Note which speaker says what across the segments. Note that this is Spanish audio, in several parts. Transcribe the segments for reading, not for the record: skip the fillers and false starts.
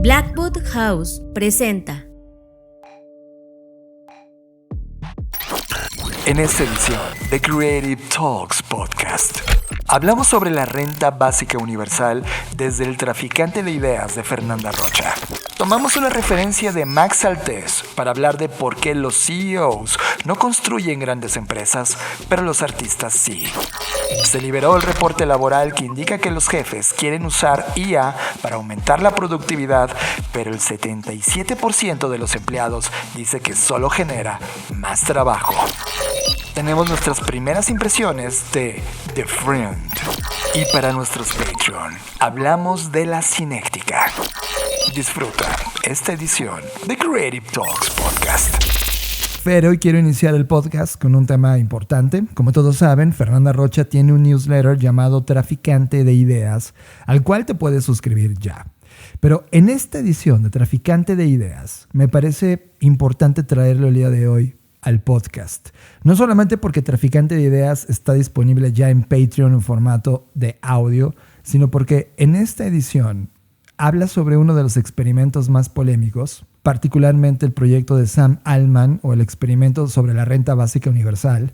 Speaker 1: Blackwood House presenta.
Speaker 2: En esta edición de Creative Talks Podcast, hablamos sobre la renta básica universal desde el traficante de ideas de Fernanda Rocha. Tomamos una referencia de Max Altez para hablar de por qué los CEOs no construyen grandes empresas, pero los artistas sí. Se liberó el reporte laboral que indica que los jefes quieren usar IA para aumentar la productividad, pero el 77% de los empleados dice que solo genera más trabajo. Tenemos nuestras primeras impresiones de The Friend. Y para nuestros Patreon, hablamos de la cinética. Disfruta esta edición de Creative Talks Podcast.
Speaker 3: Pero hoy quiero iniciar el podcast con un tema importante. Como todos saben, Fernanda Rocha tiene un newsletter llamado Traficante de Ideas, al cual te puedes suscribir ya. Pero en esta edición de Traficante de Ideas, me parece importante traerlo el día de hoy al podcast. No solamente porque Traficante de Ideas está disponible ya en Patreon en formato de audio, sino porque en esta edición habla sobre uno de los experimentos más polémicos, particularmente el proyecto de Sam Altman o el experimento sobre la renta básica universal.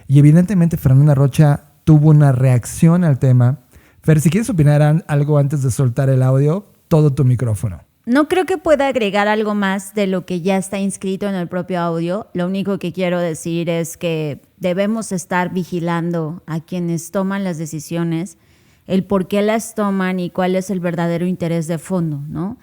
Speaker 3: Y evidentemente Fernanda Rocha tuvo una reacción al tema. Fer, si quieres opinar algo antes de soltar el audio, todo tu micrófono.
Speaker 1: No creo que pueda agregar algo más de lo que ya está inscrito en el propio audio. Lo único que quiero decir es que debemos estar vigilando a quienes toman las decisiones, el por qué las toman y cuál es el verdadero interés de fondo, ¿no?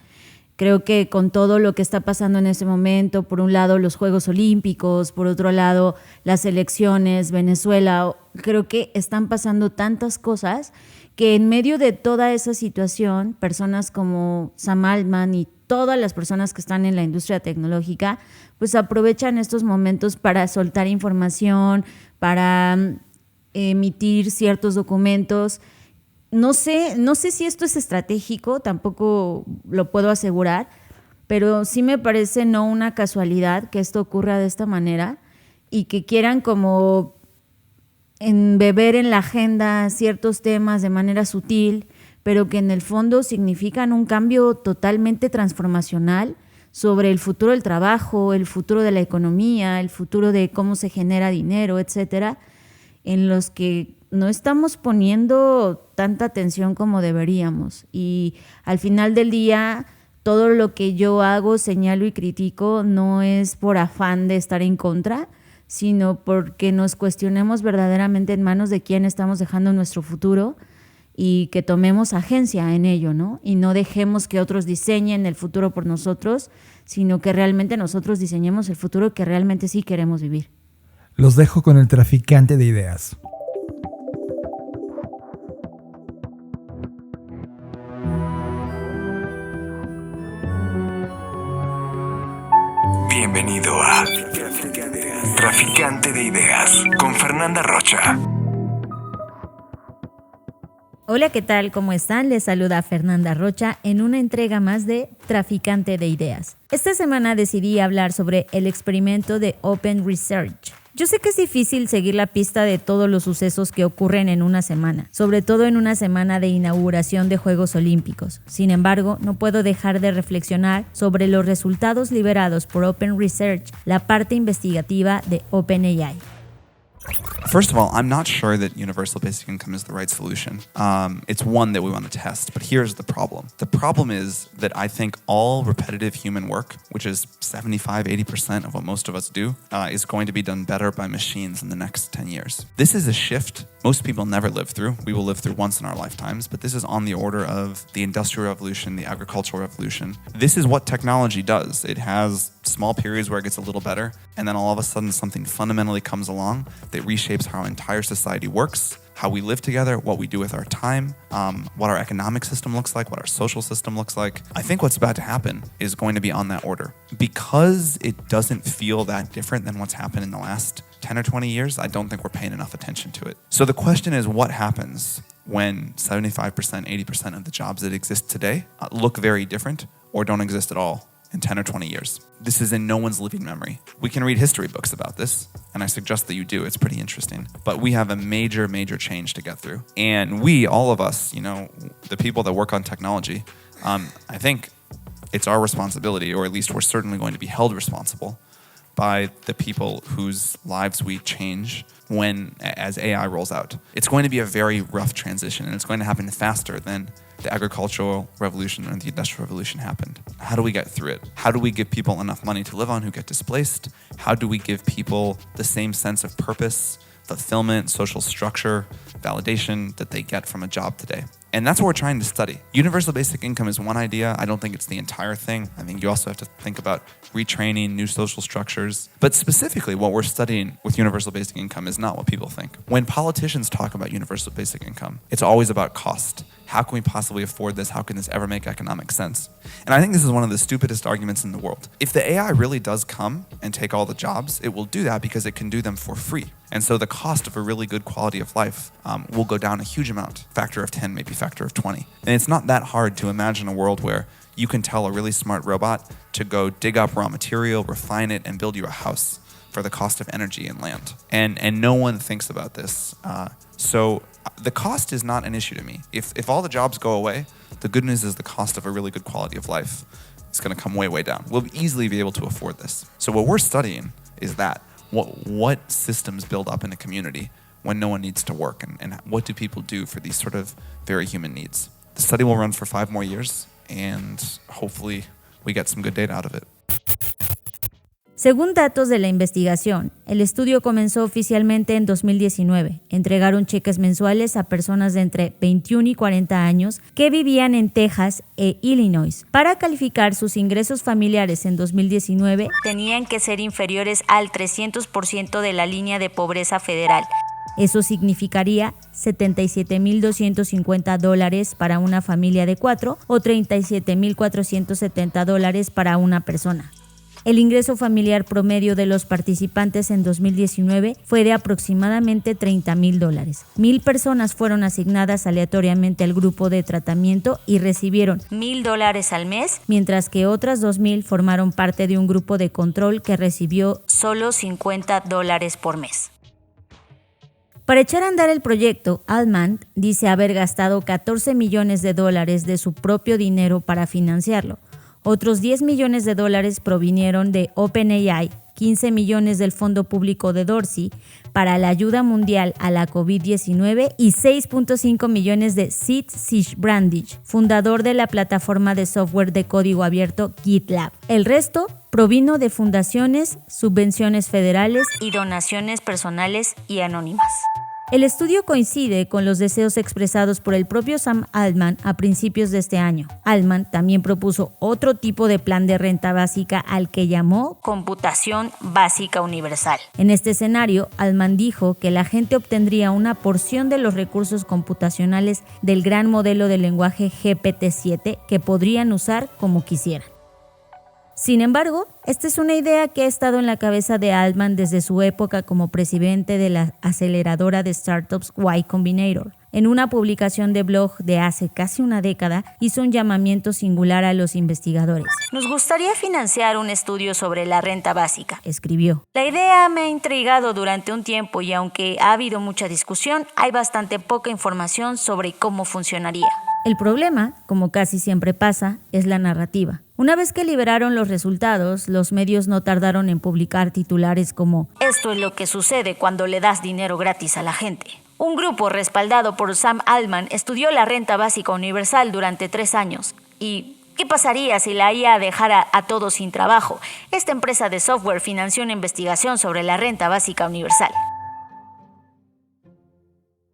Speaker 1: Creo que con todo lo que está pasando en este momento, por un lado los Juegos Olímpicos, por otro lado las elecciones, Venezuela, creo que están pasando tantas cosas que en medio de toda esa situación, personas como Sam Altman y todas las personas que están en la industria tecnológica, pues aprovechan estos momentos para soltar información, para emitir ciertos documentos. No sé si esto es estratégico, tampoco lo puedo asegurar, pero sí me parece no una casualidad que esto ocurra de esta manera y que quieran como beber en la agenda ciertos temas de manera sutil, pero que en el fondo significan un cambio totalmente transformacional sobre el futuro del trabajo, el futuro de la economía, el futuro de cómo se genera dinero, etcétera, en los que no estamos poniendo tanta atención como deberíamos. Y al final del día, todo lo que yo hago, señalo y critico no es por afán de estar en contra, sino porque nos cuestionemos verdaderamente en manos de quién estamos dejando nuestro futuro y que tomemos agencia en ello, ¿no? Y no dejemos que otros diseñen el futuro por nosotros, sino que realmente nosotros diseñemos el futuro que realmente sí queremos vivir.
Speaker 3: Los dejo con el Traficante de Ideas.
Speaker 2: Bienvenido a Traficante de Ideas con Fernanda Rocha.
Speaker 1: Hola, ¿qué tal? ¿Cómo están? Les saluda Fernanda Rocha en una entrega más de Traficante de Ideas. Esta semana decidí hablar sobre el experimento de Open Research. Yo sé que es difícil seguir la pista de todos los sucesos que ocurren en una semana, sobre todo en una semana de inauguración de Juegos Olímpicos. Sin embargo, no puedo dejar de reflexionar sobre los resultados liberados por Open Research, la parte investigativa de OpenAI.
Speaker 4: First of all, I'm not sure that universal basic income is the right solution. It's one that we want to test, but here's the problem. The problem is that I think all repetitive human work, which is 75, 80% of what most of us do, is going to be done better by machines in the next 10 years. This is a shift most people never live through. We will live through once in our lifetimes, but this is on the order of the Industrial Revolution, the Agricultural Revolution. This is what technology does. It has small periods where it gets a little better, and then all of a sudden something fundamentally comes along that reshapes how our entire society works, how we live together, what we do with our time, what our economic system looks like, what our social system looks like. I think what's about to happen is going to be on that order. Because it doesn't feel that different than what's happened in the last 10 or 20 years, I don't think we're paying enough attention to it. So the question is, what happens when 75%, 80% of the jobs that exist today look very different or don't exist at all in 10 or 20 years? This is in no one's living memory. We can read history books about this, and I suggest that you do. It's pretty interesting. But we have a major, major change to get through. And we, all of us, the people that work on technology, I think it's our responsibility, or at least we're certainly going to be held responsible by the people whose lives we change as AI rolls out. It's going to be a very rough transition, and it's going to happen faster than the agricultural revolution and the industrial revolution happened. How do we get through it? How do we give people enough money to live on who get displaced? How do we give people the same sense of purpose, fulfillment, social structure, validation that they get from a job today? And that's what we're trying to study. Universal basic income is one idea. I don't think it's the entire thing. I think you also have to think about retraining new social structures. But specifically, what we're studying with universal basic income is not what people think. When politicians talk about universal basic income, it's always about cost. How can we possibly afford this? How can this ever make economic sense? And I think this is one of the stupidest arguments in the world. If the AI really does come and take all the jobs, it will do that because it can do them for free. And so the cost of a really good quality of life will go down a huge amount, factor of 10, maybe factor of 20. And it's not that hard to imagine a world where you can tell a really smart robot to go dig up raw material, refine it, and build you a house for the cost of energy and land. And no one thinks about this. So the cost is not an issue to me. If all the jobs go away, the good news is the cost of a really good quality of life is going to come way, way down. We'll easily be able to afford this. So what we're studying is that. What systems build up in a community when no one needs to work, and what do people do for these sort of very human needs? The study will run for 5 more years, and hopefully we get some good data out of it.
Speaker 1: Según datos de la investigación, el estudio comenzó oficialmente en 2019. Entregaron cheques mensuales a personas de entre 21 y 40 años que vivían en Texas e Illinois. Para calificar sus ingresos familiares en 2019, tenían que ser inferiores al 300% de la línea de pobreza federal. Eso significaría $77,250 para una familia de 4 o $37,470 para una persona. El ingreso familiar promedio de los participantes en 2019 fue de aproximadamente $30,000. 1,000 personas fueron asignadas aleatoriamente al grupo de tratamiento y recibieron $1,000 al mes, mientras que otras 2,000 formaron parte de un grupo de control que recibió solo $50 por mes. Para echar a andar el proyecto, Altman dice haber gastado $14 millones de su propio dinero para financiarlo. Otros $10 millones provinieron de OpenAI, 15 millones del Fondo Público de Dorsey para la ayuda mundial a la COVID-19 y 6.5 millones de Sid Sijbrandij, fundador de la plataforma de software de código abierto GitLab. El resto provino de fundaciones, subvenciones federales y donaciones personales y anónimas. El estudio coincide con los deseos expresados por el propio Sam Altman a principios de este año. Altman también propuso otro tipo de plan de renta básica al que llamó computación básica universal. En este escenario, Altman dijo que la gente obtendría una porción de los recursos computacionales del gran modelo de lenguaje GPT-7 que podrían usar como quisieran. Sin embargo, esta es una idea que ha estado en la cabeza de Altman desde su época como presidente de la aceleradora de startups Y Combinator. En una publicación de blog de hace casi una década, hizo un llamamiento singular a los investigadores. Nos gustaría financiar un estudio sobre la renta básica, escribió. La idea me ha intrigado durante un tiempo y aunque ha habido mucha discusión, hay bastante poca información sobre cómo funcionaría. El problema, como casi siempre pasa, es la narrativa. Una vez que liberaron los resultados, los medios no tardaron en publicar titulares como «Esto es lo que sucede cuando le das dinero gratis a la gente». Un grupo respaldado por Sam Altman estudió la renta básica universal durante 3 años. ¿Y qué pasaría si la IA dejara a todos sin trabajo? Esta empresa de software financió una investigación sobre la renta básica universal.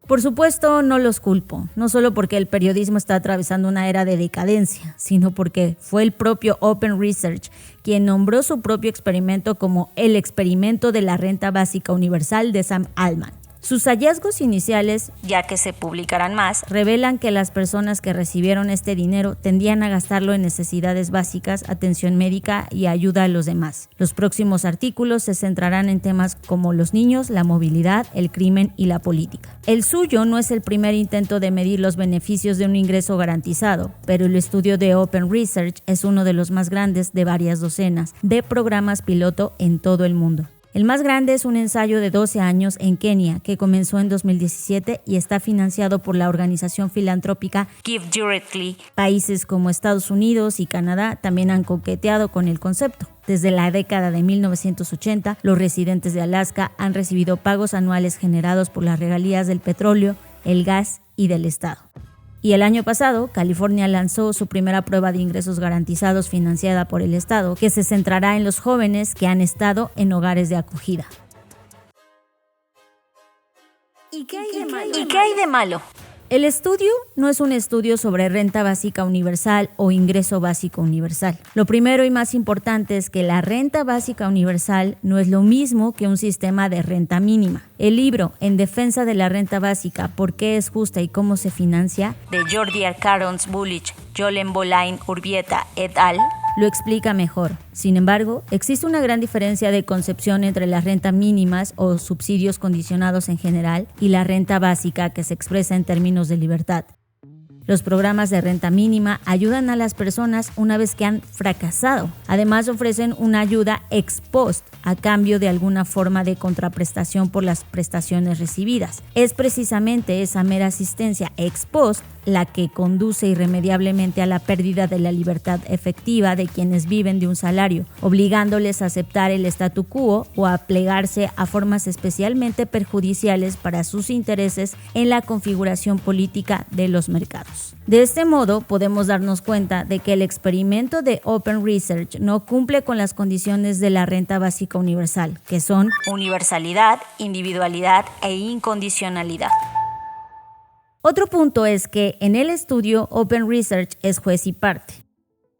Speaker 1: Por supuesto, no los culpo, no solo porque el periodismo está atravesando una era de decadencia, sino porque fue el propio Open Research quien nombró su propio experimento como el experimento de la renta básica universal de Sam Altman. Sus hallazgos iniciales, ya que se publicarán más, revelan que las personas que recibieron este dinero tendían a gastarlo en necesidades básicas, atención médica y ayuda a los demás. Los próximos artículos se centrarán en temas como los niños, la movilidad, el crimen y la política. El suyo no es el primer intento de medir los beneficios de un ingreso garantizado, pero el estudio de Open Research es uno de los más grandes de varias docenas de programas piloto en todo el mundo. El más grande es un ensayo de 12 años en Kenia que comenzó en 2017 y está financiado por la organización filantrópica Give Directly. Países como Estados Unidos y Canadá también han coqueteado con el concepto. Desde la década de 1980, los residentes de Alaska han recibido pagos anuales generados por las regalías del petróleo, el gas y del Estado. Y el año pasado, California lanzó su primera prueba de ingresos garantizados financiada por el Estado, que se centrará en los jóvenes que han estado en hogares de acogida. ¿Y qué hay de malo? El estudio no es un estudio sobre renta básica universal o ingreso básico universal. Lo primero y más importante es que la renta básica universal no es lo mismo que un sistema de renta mínima. El libro En defensa de la renta básica, ¿por qué es justa y cómo se financia?, de Jordi Arcarons Bullich, Jolen Bolain Urbieta et al., lo explica mejor. Sin embargo, existe una gran diferencia de concepción entre las rentas mínimas o subsidios condicionados en general y la renta básica que se expresa en términos de libertad. Los programas de renta mínima ayudan a las personas una vez que han fracasado. Además, ofrecen una ayuda ex post a cambio de alguna forma de contraprestación por las prestaciones recibidas. Es precisamente esa mera asistencia ex post la que conduce irremediablemente a la pérdida de la libertad efectiva de quienes viven de un salario, obligándoles a aceptar el statu quo o a plegarse a formas especialmente perjudiciales para sus intereses en la configuración política de los mercados. De este modo, podemos darnos cuenta de que el experimento de Open Research no cumple con las condiciones de la renta básica universal, que son universalidad, individualidad e incondicionalidad. Otro punto es que en el estudio Open Research es juez y parte.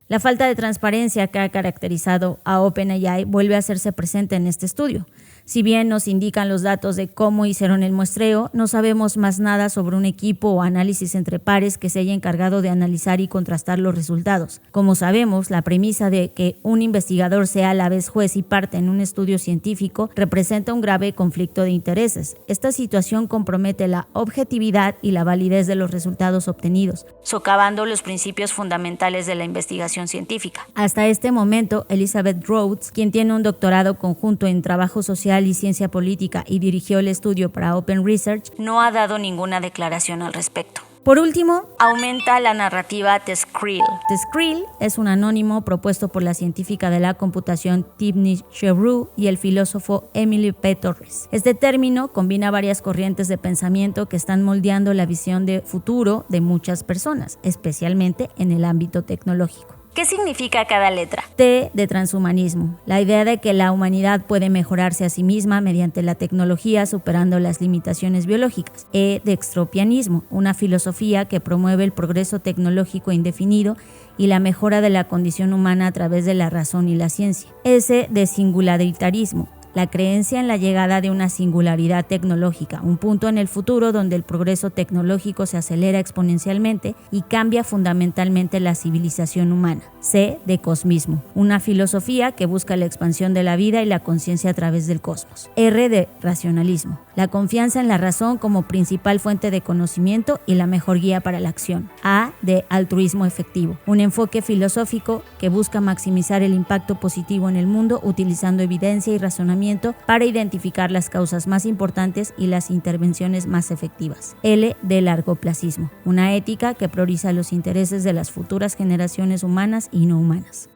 Speaker 1: La falta de transparencia que ha caracterizado a OpenAI vuelve a hacerse presente en este estudio. Si bien nos indican los datos de cómo hicieron el muestreo, no sabemos más nada sobre un equipo o análisis entre pares que se haya encargado de analizar y contrastar los resultados. Como sabemos, la premisa de que un investigador sea a la vez juez y parte en un estudio científico representa un grave conflicto de intereses. Esta situación compromete la objetividad y la validez de los resultados obtenidos, socavando los principios fundamentales de la investigación científica. Hasta este momento, Elizabeth Rhodes, quien tiene un doctorado conjunto en trabajo social y ciencia política y dirigió el estudio para Open Research, no ha dado ninguna declaración al respecto. Por último, aumenta la narrativa TESCREEL. TESCREEL es un anónimo propuesto por la científica de la computación Timnit Gebru y el filósofo Emily P. Torres. Este término combina varias corrientes de pensamiento que están moldeando la visión de futuro de muchas personas, especialmente en el ámbito tecnológico. ¿Qué significa cada letra? T de transhumanismo, la idea de que la humanidad puede mejorarse a sí misma mediante la tecnología superando las limitaciones biológicas. E de extropianismo, una filosofía que promueve el progreso tecnológico indefinido y la mejora de la condición humana a través de la razón y la ciencia. S de singularidtarismo, la creencia en la llegada de una singularidad tecnológica, un punto en el futuro donde el progreso tecnológico se acelera exponencialmente y cambia fundamentalmente la civilización humana. C de cosmismo, una filosofía que busca la expansión de la vida y la conciencia a través del cosmos. R de racionalismo, la confianza en la razón como principal fuente de conocimiento y la mejor guía para la acción. A de altruismo efectivo, un enfoque filosófico que busca maximizar el impacto positivo en el mundo utilizando evidencia y razonamiento para identificar las causas más importantes y las intervenciones más efectivas. L de largoplacismo, una ética que prioriza los intereses de las futuras generaciones humanas y no humanas.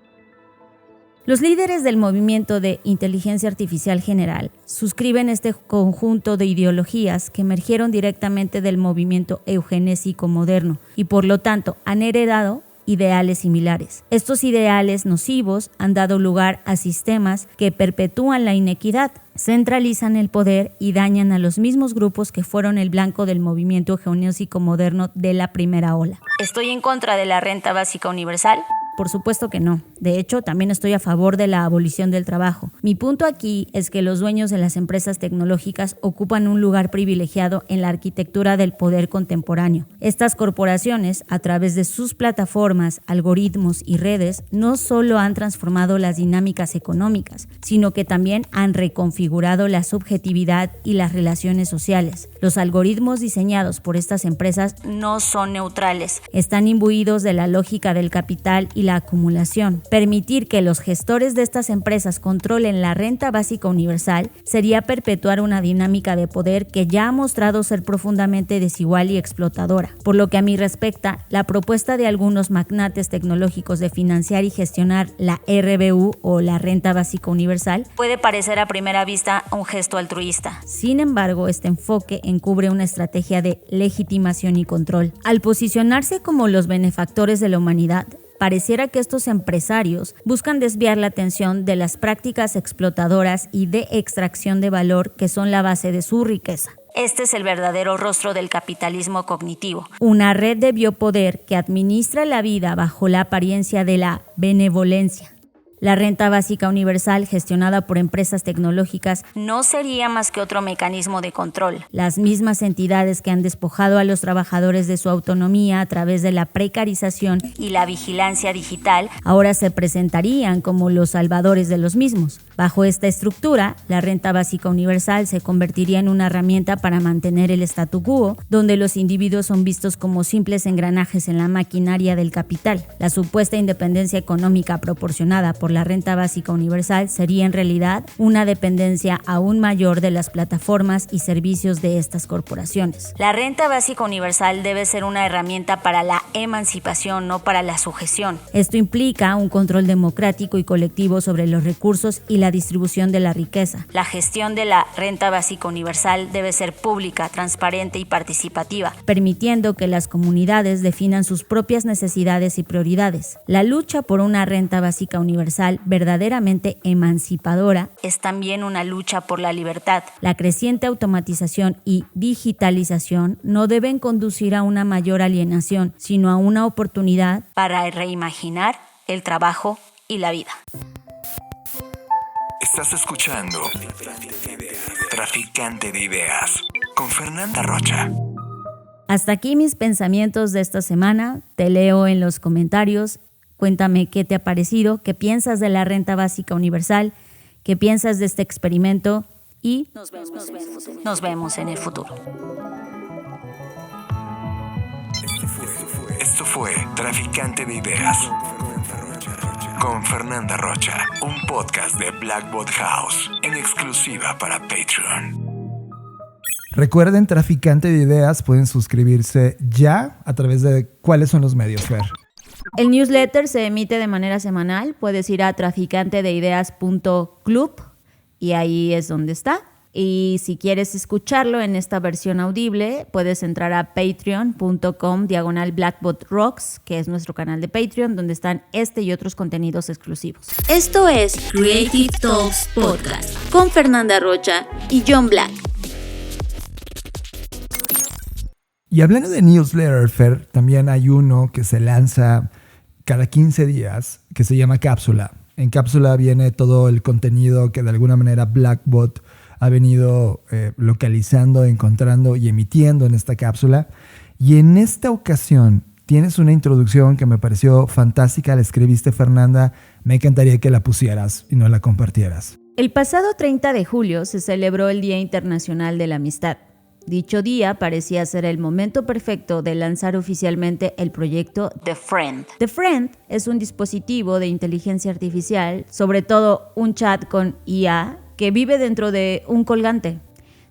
Speaker 1: Los líderes del movimiento de inteligencia artificial general suscriben este conjunto de ideologías que emergieron directamente del movimiento eugenésico moderno y por lo tanto han heredado ideales similares. Estos ideales nocivos han dado lugar a sistemas que perpetúan la inequidad, centralizan el poder y dañan a los mismos grupos que fueron el blanco del movimiento eugenésico moderno de la primera ola. ¿Estoy en contra de la renta básica universal? Por supuesto que no. De hecho, también estoy a favor de la abolición del trabajo. Mi punto aquí es que los dueños de las empresas tecnológicas ocupan un lugar privilegiado en la arquitectura del poder contemporáneo. Estas corporaciones, a través de sus plataformas, algoritmos y redes, no solo han transformado las dinámicas económicas, sino que también han reconfigurado la subjetividad y las relaciones sociales. Los algoritmos diseñados por estas empresas no son neutrales. Están imbuidos de la lógica del capital y la la acumulación. Permitir que los gestores de estas empresas controlen la renta básica universal sería perpetuar una dinámica de poder que ya ha mostrado ser profundamente desigual y explotadora. Por lo que a mí respecta, la propuesta de algunos magnates tecnológicos de financiar y gestionar la RBU o la renta básica universal puede parecer a primera vista un gesto altruista. Sin embargo, este enfoque encubre una estrategia de legitimación y control. Al posicionarse como los benefactores de la humanidad, pareciera que estos empresarios buscan desviar la atención de las prácticas explotadoras y de extracción de valor que son la base de su riqueza. Este es el verdadero rostro del capitalismo cognitivo, una red de biopoder que administra la vida bajo la apariencia de la benevolencia. La renta básica universal gestionada por empresas tecnológicas no sería más que otro mecanismo de control. Las mismas entidades que han despojado a los trabajadores de su autonomía a través de la precarización y la vigilancia digital ahora se presentarían como los salvadores de los mismos. Bajo esta estructura, la renta básica universal se convertiría en una herramienta para mantener el statu quo, donde los individuos son vistos como simples engranajes en la maquinaria del capital. La supuesta independencia económica proporcionada por la renta básica universal sería en realidad una dependencia aún mayor de las plataformas y servicios de estas corporaciones. La renta básica universal debe ser una herramienta para la emancipación, no para la sujeción. Esto implica un control democrático y colectivo sobre los recursos y la distribución de la riqueza. La gestión de la renta básica universal debe ser pública, transparente y participativa, permitiendo que las comunidades definan sus propias necesidades y prioridades. La lucha por una renta básica universal verdaderamente emancipadora es también una lucha por la libertad. La creciente automatización y digitalización no deben conducir a una mayor alienación, sino a una oportunidad para reimaginar el trabajo y la vida.
Speaker 2: Estás escuchando Traficante de Ideas con Fernanda Rocha.
Speaker 1: Hasta aquí mis pensamientos de esta semana. Te leo en los comentarios. Cuéntame qué te ha parecido, qué piensas de la renta básica universal, qué piensas de este experimento y nos vemos en el futuro.
Speaker 2: Esto fue Traficante de Ideas con Fernanda Rocha, un podcast de Blackbot House en exclusiva para Patreon.
Speaker 3: Recuerden, Traficante de Ideas pueden suscribirse ya a través de ¿cuáles son los medios, Fer?
Speaker 1: El newsletter se emite de manera semanal. Puedes ir a traficantedeideas.club y ahí es donde está. Y si quieres escucharlo en esta versión audible, puedes entrar a patreon.com/BlackbotRocks, que es nuestro canal de Patreon, donde están este y otros contenidos exclusivos.
Speaker 5: Esto es Creative Talks Podcast con Fernanda Rocha y John Black.
Speaker 3: Y hablando de newsletter, Fer, también hay uno que se lanza cada 15 días que se llama Cápsula. En Cápsula viene todo el contenido que de alguna manera Blackbot ha venido localizando, encontrando y emitiendo en esta cápsula. Y en esta ocasión tienes una introducción que me pareció fantástica. La escribiste, Fernanda. Me encantaría que la pusieras y no la compartieras.
Speaker 1: El pasado 30 de julio se celebró el Día Internacional de la Amistad. Dicho día parecía ser el momento perfecto de lanzar oficialmente el proyecto The Friend. The Friend es un dispositivo de inteligencia artificial, sobre todo un chat con IA, que vive dentro de un colgante.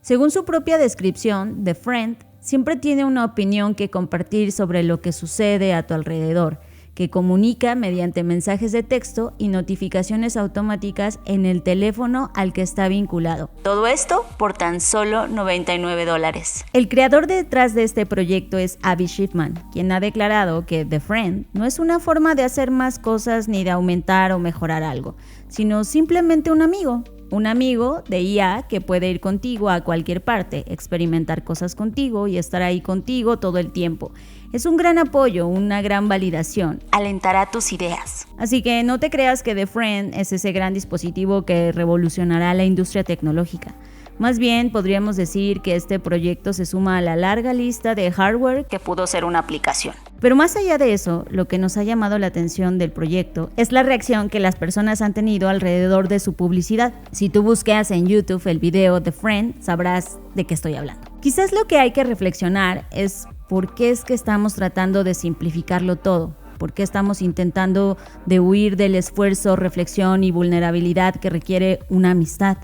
Speaker 1: Según su propia descripción, The Friend siempre tiene una opinión que compartir sobre lo que sucede a tu alrededor, que comunica mediante mensajes de texto y notificaciones automáticas en el teléfono al que está vinculado. Todo esto por tan solo $99. El creador detrás de este proyecto es Abby Shipman, quien ha declarado que The Friend no es una forma de hacer más cosas ni de aumentar o mejorar algo, sino simplemente un amigo. Un amigo de IA que puede ir contigo a cualquier parte, experimentar cosas contigo y estar ahí contigo todo el tiempo. Es un gran apoyo, una gran validación. Alentará tus ideas. Así que no te creas que The Friend es ese gran dispositivo que revolucionará la industria tecnológica. Más bien, podríamos decir que este proyecto se suma a la larga lista de hardware que pudo ser una aplicación. Pero más allá de eso, lo que nos ha llamado la atención del proyecto es la reacción que las personas han tenido alrededor de su publicidad. Si tú buscas en YouTube el video The Friend, sabrás de qué estoy hablando. Quizás lo que hay que reflexionar es por qué es que estamos tratando de simplificarlo todo. ¿Por qué estamos intentando de huir del esfuerzo, reflexión y vulnerabilidad que requiere una amistad?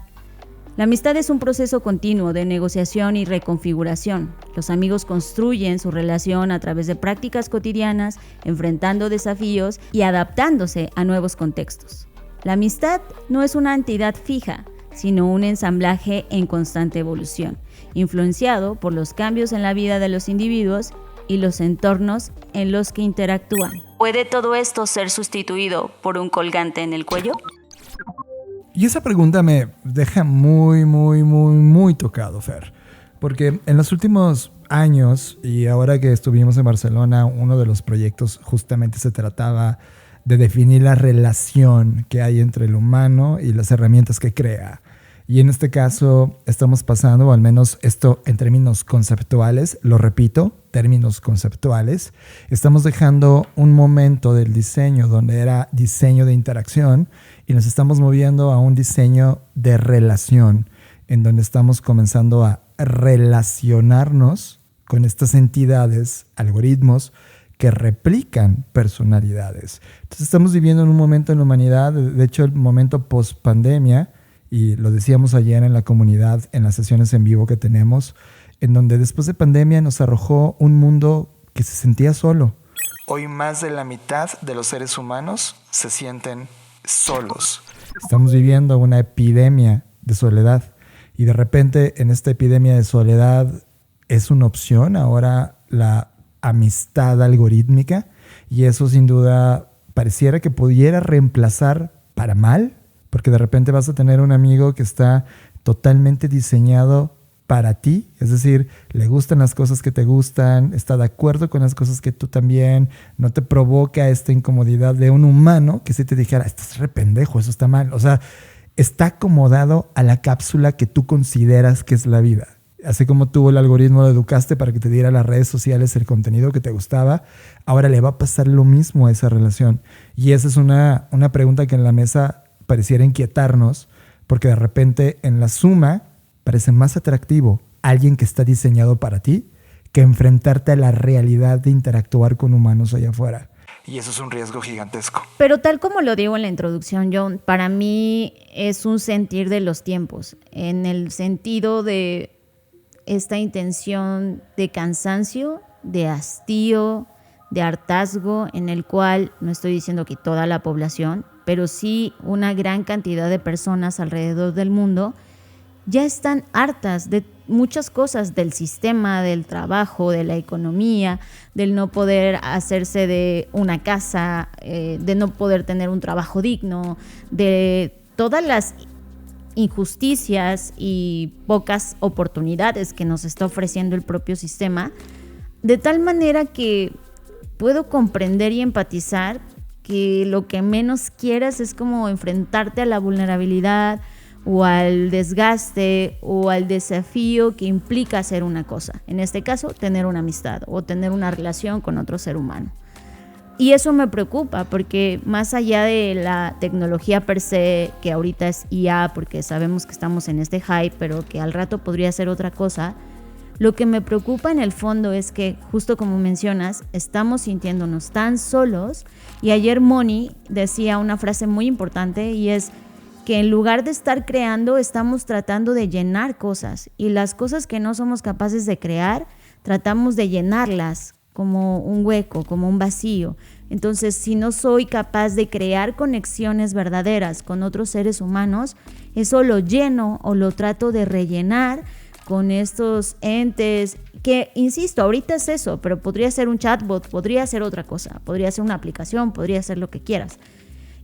Speaker 1: La amistad es un proceso continuo de negociación y reconfiguración. Los amigos construyen su relación a través de prácticas cotidianas, enfrentando desafíos y adaptándose a nuevos contextos. La amistad no es una entidad fija, sino un ensamblaje en constante evolución, influenciado por los cambios en la vida de los individuos y los entornos en los que interactúan. ¿Puede todo esto ser sustituido por un colgante en el cuello?
Speaker 3: Y esa pregunta me deja muy tocado, Fer. Porque en los últimos años, y ahora que estuvimos en Barcelona, uno de los proyectos justamente se trataba de definir la relación que hay entre el humano y las herramientas que crea. Y en este caso estamos pasando, o al menos esto en términos conceptuales, lo repito, términos conceptuales, estamos dejando un momento del diseño donde era diseño de interacción y nos estamos moviendo a un diseño de relación, en donde estamos comenzando a relacionarnos con estas entidades, algoritmos, que replican personalidades. Entonces estamos viviendo en un momento en la humanidad, de hecho el momento post-pandemia, y lo decíamos ayer en la comunidad, en las sesiones en vivo que tenemos, en donde después de pandemia nos arrojó un mundo que se sentía solo.
Speaker 2: Hoy más de la mitad de los seres humanos se sienten solos.
Speaker 3: Estamos viviendo una epidemia de soledad y de repente en esta epidemia de soledad es una opción ahora la amistad algorítmica, y eso sin duda pareciera que pudiera reemplazar para mal, porque de repente vas a tener un amigo que está totalmente diseñado para ti, es decir, le gustan las cosas que te gustan, está de acuerdo con las cosas que tú también, no te provoca esta incomodidad de un humano que si te dijera, estás re pendejo, eso está mal, o sea, está acomodado a la cápsula que tú consideras que es la vida. Así como tú el algoritmo lo educaste para que te diera las redes sociales el contenido que te gustaba, ahora le va a pasar lo mismo a esa relación. Y esa es una pregunta que en la mesa pareciera inquietarnos, porque de repente en la suma parece más atractivo alguien que está diseñado para ti que enfrentarte a la realidad de interactuar con humanos allá afuera.
Speaker 2: Y eso es un riesgo gigantesco.
Speaker 1: Pero tal como lo digo en la introducción, John, para mí es un sentir de los tiempos, en el sentido de esta intención de cansancio, de hastío, de hartazgo, en el cual no estoy diciendo que toda la población, pero sí una gran cantidad de personas alrededor del mundo ya están hartas de muchas cosas del sistema, del trabajo, de la economía, del no poder hacerse de una casa, de no poder tener un trabajo digno, de todas las injusticias y pocas oportunidades que nos está ofreciendo el propio sistema, de tal manera que puedo comprender y empatizar que lo que menos quieras es como enfrentarte a la vulnerabilidad o al desgaste o al desafío que implica hacer una cosa. En este caso, tener una amistad o tener una relación con otro ser humano. Y eso me preocupa porque más allá de la tecnología per se, que ahorita es IA porque sabemos que estamos en este hype, pero que al rato podría ser otra cosa, lo que me preocupa en el fondo es que, justo como mencionas, estamos sintiéndonos tan solos. Y ayer Moni decía una frase muy importante y es que en lugar de estar creando, estamos tratando de llenar cosas. Y las cosas que no somos capaces de crear, tratamos de llenarlas como un hueco, como un vacío. Entonces, si no soy capaz de crear conexiones verdaderas con otros seres humanos, eso lo lleno o lo trato de rellenar con estos entes que, insisto, ahorita es eso, pero podría ser un chatbot, podría ser otra cosa, podría ser una aplicación, podría ser lo que quieras.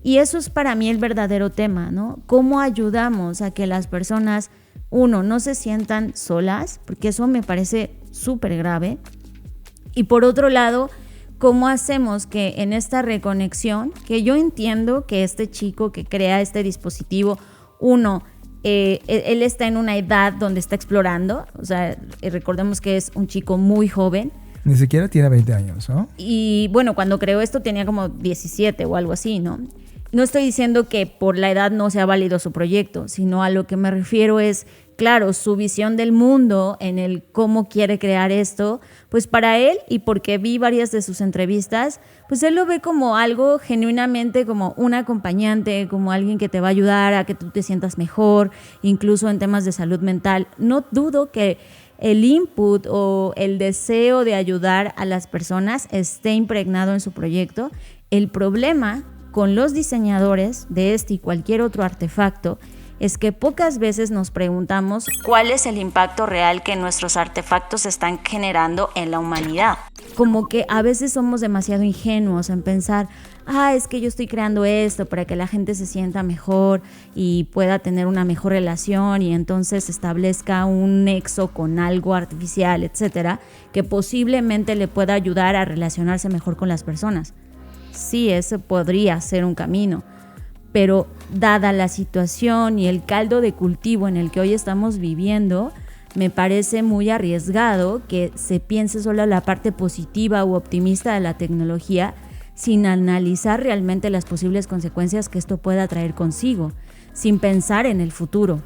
Speaker 1: Y eso es para mí el verdadero tema, ¿no? ¿Cómo ayudamos a que las personas, uno, no se sientan solas? Porque eso me parece súper grave. Y por otro lado, ¿cómo hacemos que en esta reconexión, que yo entiendo que este chico que crea este dispositivo, uno, él está en una edad donde está explorando, o sea, recordemos que es un chico muy joven.
Speaker 3: Ni siquiera tiene 20 años, ¿no?
Speaker 1: Y bueno, cuando creó esto tenía como 17 o algo así, ¿no? No estoy diciendo que por la edad no sea válido su proyecto, sino a lo que me refiero es claro, su visión del mundo en el cómo quiere crear esto, pues para él, y porque vi varias de sus entrevistas, pues él lo ve como algo genuinamente como un acompañante, como alguien que te va a ayudar a que tú te sientas mejor, incluso en temas de salud mental. No dudo que el input o el deseo de ayudar a las personas esté impregnado en su proyecto. El problema con los diseñadores de este y cualquier otro artefacto es que pocas veces nos preguntamos cuál es el impacto real que nuestros artefactos están generando en la humanidad. Como que a veces somos demasiado ingenuos en pensar, es que yo estoy creando esto para que la gente se sienta mejor y pueda tener una mejor relación y entonces establezca un nexo con algo artificial, etcétera, que posiblemente le pueda ayudar a relacionarse mejor con las personas. Sí, ese podría ser un camino, pero dada la situación y el caldo de cultivo en el que hoy estamos viviendo, me parece muy arriesgado que se piense solo la parte positiva u optimista de la tecnología sin analizar realmente las posibles consecuencias que esto pueda traer consigo, sin pensar en el futuro.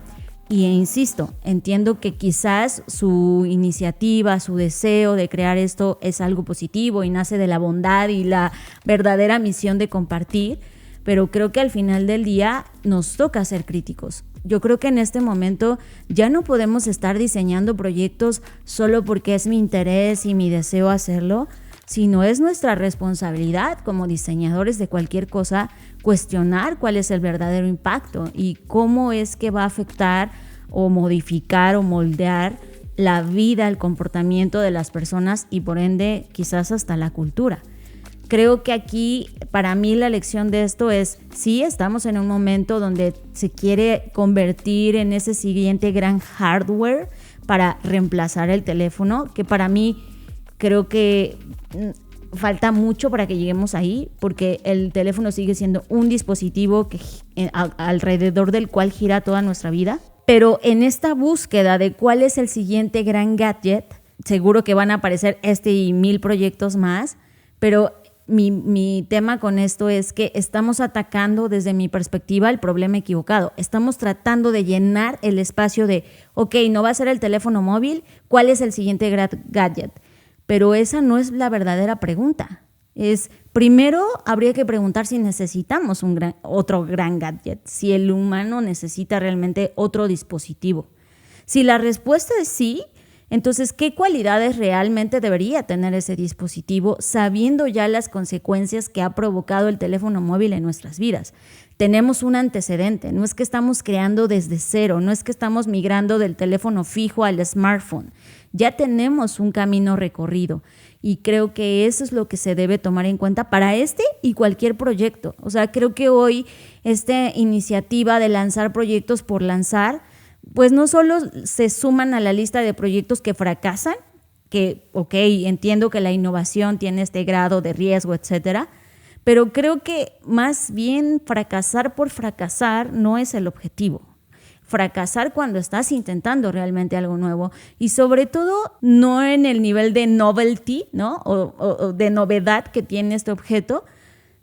Speaker 1: Y insisto, entiendo que quizás su iniciativa, su deseo de crear esto es algo positivo y nace de la bondad y la verdadera misión de compartir, pero creo que al final del día nos toca ser críticos. Yo creo que en este momento ya no podemos estar diseñando proyectos solo porque es mi interés y mi deseo hacerlo, sino es nuestra responsabilidad como diseñadores de cualquier cosa cuestionar cuál es el verdadero impacto y cómo es que va a afectar o modificar o moldear la vida, el comportamiento de las personas y por ende quizás hasta la cultura. Creo que aquí, para mí, la lección de esto es, sí, estamos en un momento donde se quiere convertir en ese siguiente gran hardware para reemplazar el teléfono, que para mí creo que falta mucho para que lleguemos ahí, porque el teléfono sigue siendo un dispositivo alrededor del cual gira toda nuestra vida. Pero en esta búsqueda de cuál es el siguiente gran gadget, seguro que van a aparecer y 1000 proyectos más, pero mi tema con esto es que estamos atacando desde mi perspectiva el problema equivocado. Estamos tratando de llenar el espacio de, no va a ser el teléfono móvil, ¿cuál es el siguiente gadget? Pero esa no es la verdadera pregunta. Primero habría que preguntar si necesitamos otro gran gadget, si el humano necesita realmente otro dispositivo. Si la respuesta es sí, entonces, ¿qué cualidades realmente debería tener ese dispositivo sabiendo ya las consecuencias que ha provocado el teléfono móvil en nuestras vidas? Tenemos un antecedente, no es que estamos creando desde cero, no es que estamos migrando del teléfono fijo al smartphone. Ya tenemos un camino recorrido y creo que eso es lo que se debe tomar en cuenta para este y cualquier proyecto. O sea, creo que hoy esta iniciativa de lanzar proyectos por lanzar, pues no solo se suman a la lista de proyectos que fracasan, que, entiendo que la innovación tiene este grado de riesgo, etcétera, pero creo que más bien fracasar por fracasar no es el objetivo. Fracasar cuando estás intentando realmente algo nuevo y sobre todo no en el nivel de novelty, ¿no? o de novedad que tiene este objeto,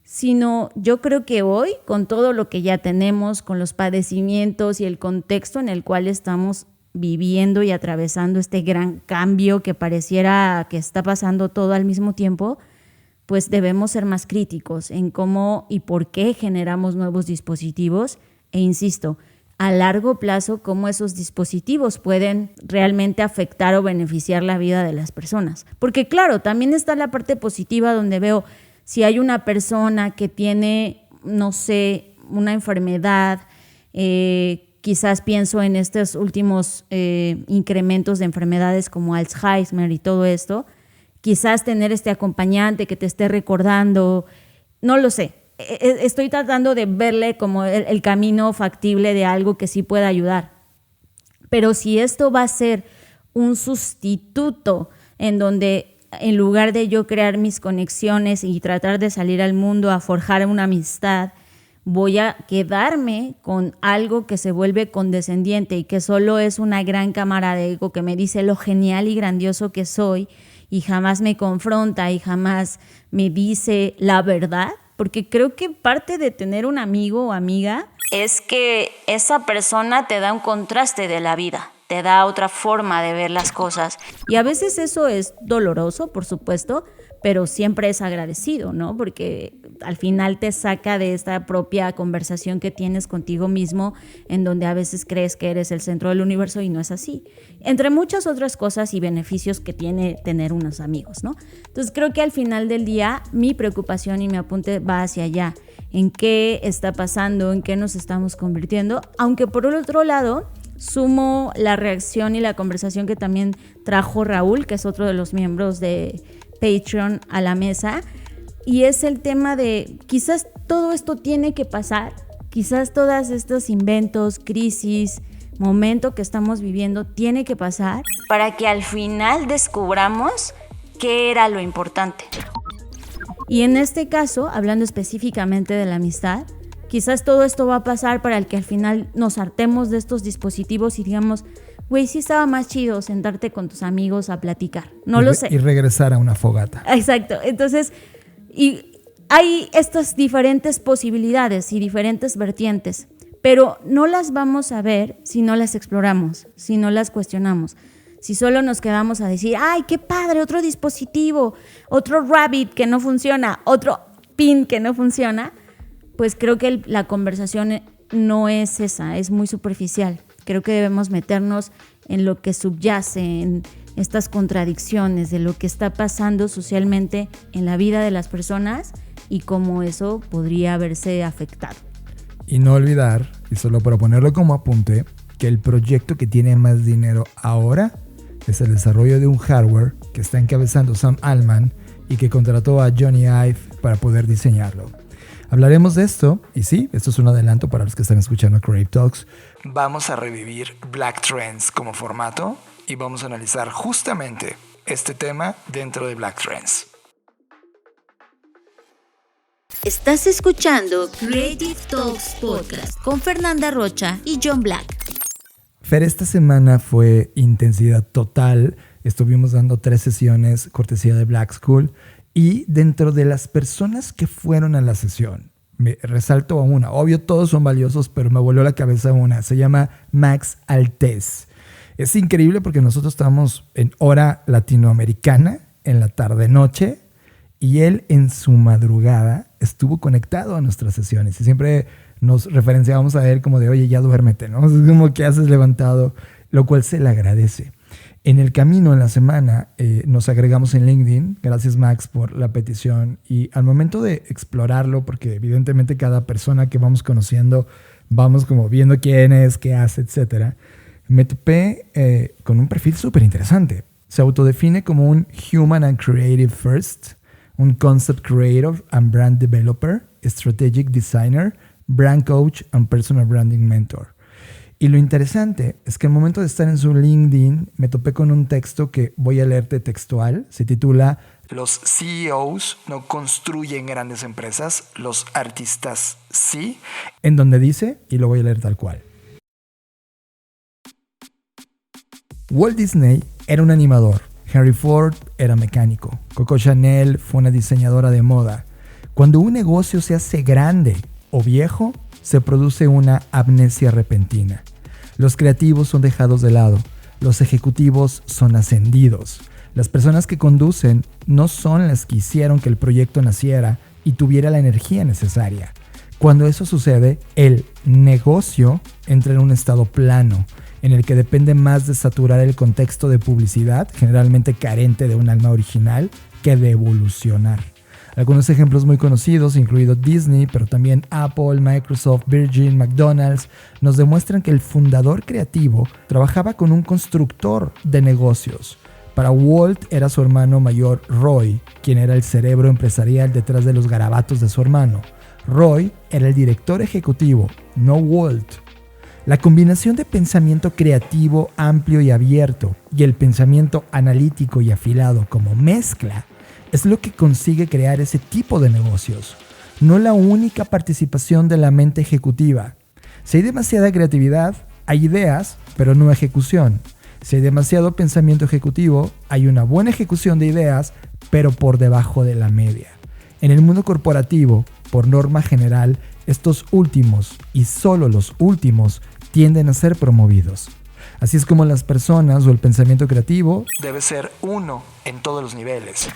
Speaker 1: sino yo creo que hoy, con todo lo que ya tenemos, con los padecimientos y el contexto en el cual estamos viviendo y atravesando este gran cambio que pareciera que está pasando todo al mismo tiempo, pues debemos ser más críticos en cómo y por qué generamos nuevos dispositivos e insisto, a largo plazo, cómo esos dispositivos pueden realmente afectar o beneficiar la vida de las personas. Porque claro, también está la parte positiva donde veo si hay una persona que tiene, no sé, una enfermedad, quizás pienso en estos últimos incrementos de enfermedades como Alzheimer y todo esto, quizás tener este acompañante que te esté recordando, no lo sé. Estoy tratando de verle como el camino factible de algo que sí pueda ayudar. Pero si esto va a ser un sustituto en donde en lugar de yo crear mis conexiones y tratar de salir al mundo a forjar una amistad, voy a quedarme con algo que se vuelve condescendiente y que solo es una gran cámara de eco que me dice lo genial y grandioso que soy y jamás me confronta y jamás me dice la verdad, porque creo que parte de tener un amigo o amiga es que esa persona te da un contraste de la vida. te da otra forma de ver las cosas. Y a veces eso es doloroso, por supuesto, pero siempre es agradecido, ¿no? Porque al final te saca de esta propia conversación que tienes contigo mismo, en donde a veces crees que eres el centro del universo y no es así. Entre muchas otras cosas y beneficios que tiene tener unos amigos, ¿no? Entonces creo que al final del día mi preocupación y mi apunte va hacia allá, en qué está pasando, en qué nos estamos convirtiendo, aunque por el otro lado sumo la reacción y la conversación que también trajo Raúl, que es otro de los miembros de Patreon, a la mesa, y es el tema de quizás todo esto tiene que pasar, quizás todos estos inventos, crisis, momento que estamos viviendo tiene que pasar para que al final descubramos qué era lo importante. Y en este caso, hablando específicamente de la amistad, quizás todo esto va a pasar para el que al final nos hartemos de estos dispositivos y digamos, güey, sí estaba más chido sentarte con tus amigos a platicar. No lo sé.
Speaker 3: Y regresar a una fogata.
Speaker 1: Exacto. Entonces, y hay estas diferentes posibilidades y diferentes vertientes, pero no las vamos a ver si no las exploramos, si no las cuestionamos. Si solo nos quedamos a decir, ¡ay, qué padre! Otro dispositivo, otro Rabbit que no funciona, otro pin que no funciona, pues creo que la conversación no es esa, es muy superficial. Creo que debemos meternos en lo que subyace, en estas contradicciones de lo que está pasando socialmente en la vida de las personas y cómo eso podría haberse afectado.
Speaker 3: Y no olvidar, y solo para ponerlo como apunte, que el proyecto que tiene más dinero ahora es el desarrollo de un hardware que está encabezando Sam Altman y que contrató a Johnny Ive para poder diseñarlo. Hablaremos de esto, y sí, esto es un adelanto para los que están escuchando Creative Talks.
Speaker 2: Vamos a revivir Black Trends como formato y vamos a analizar justamente este tema dentro de Black Trends.
Speaker 5: Estás escuchando Creative Talks Podcast con Fernanda Rocha y John Black.
Speaker 3: Fer, esta semana fue intensidad total. Estuvimos dando 3 sesiones cortesía de Black School. Y dentro de las personas que fueron a la sesión, me resalto a una. Obvio, todos son valiosos, pero me voló la cabeza una. Se llama Max Altez. Es increíble porque nosotros estábamos en hora latinoamericana, en la tarde-noche, y él en su madrugada estuvo conectado a nuestras sesiones. Y siempre nos referenciábamos a él como de, oye, ya duérmete, ¿no? Es como que haces levantado, lo cual se le agradece. En el camino, en la semana, nos agregamos en LinkedIn. Gracias, Max, por la petición. Y al momento de explorarlo, porque evidentemente cada persona que vamos conociendo, vamos como viendo quién es, qué hace, etc. Me topé con un perfil súper interesante. Se autodefine como un Human and Creative First, un Concept Creator and Brand Developer, Strategic Designer, Brand Coach and Personal Branding Mentor. Y lo interesante es que al momento de estar en su LinkedIn me topé con un texto que voy a leerte textual. Se titula
Speaker 2: Los CEOs no construyen grandes empresas, los artistas sí.
Speaker 3: En donde dice, y lo voy a leer tal cual. Walt Disney era un animador. Henry Ford era mecánico. Coco Chanel fue una diseñadora de moda. Cuando un negocio se hace grande o viejo, se produce una amnesia repentina. Los creativos son dejados de lado, los ejecutivos son ascendidos. Las personas que conducen no son las que hicieron que el proyecto naciera y tuviera la energía necesaria. Cuando eso sucede, el negocio entra en un estado plano, en el que depende más de saturar el contexto de publicidad, generalmente carente de un alma original, que de evolucionar. Algunos ejemplos muy conocidos, incluido Disney, pero también Apple, Microsoft, Virgin, McDonald's, nos demuestran que el fundador creativo trabajaba con un constructor de negocios. Para Walt era su hermano mayor Roy, quien era el cerebro empresarial detrás de los garabatos de su hermano. Roy era el director ejecutivo, no Walt. La combinación de pensamiento creativo amplio y abierto y el pensamiento analítico y afilado como mezcla es lo que consigue crear ese tipo de negocios, no la única participación de la mente ejecutiva. Si hay demasiada creatividad, hay ideas, pero no ejecución. Si hay demasiado pensamiento ejecutivo, hay una buena ejecución de ideas, pero por debajo de la media. En el mundo corporativo, por norma general, estos últimos, y solo los últimos, tienden a ser promovidos. Así es como las personas o el pensamiento creativo
Speaker 2: debe ser uno en todos los niveles.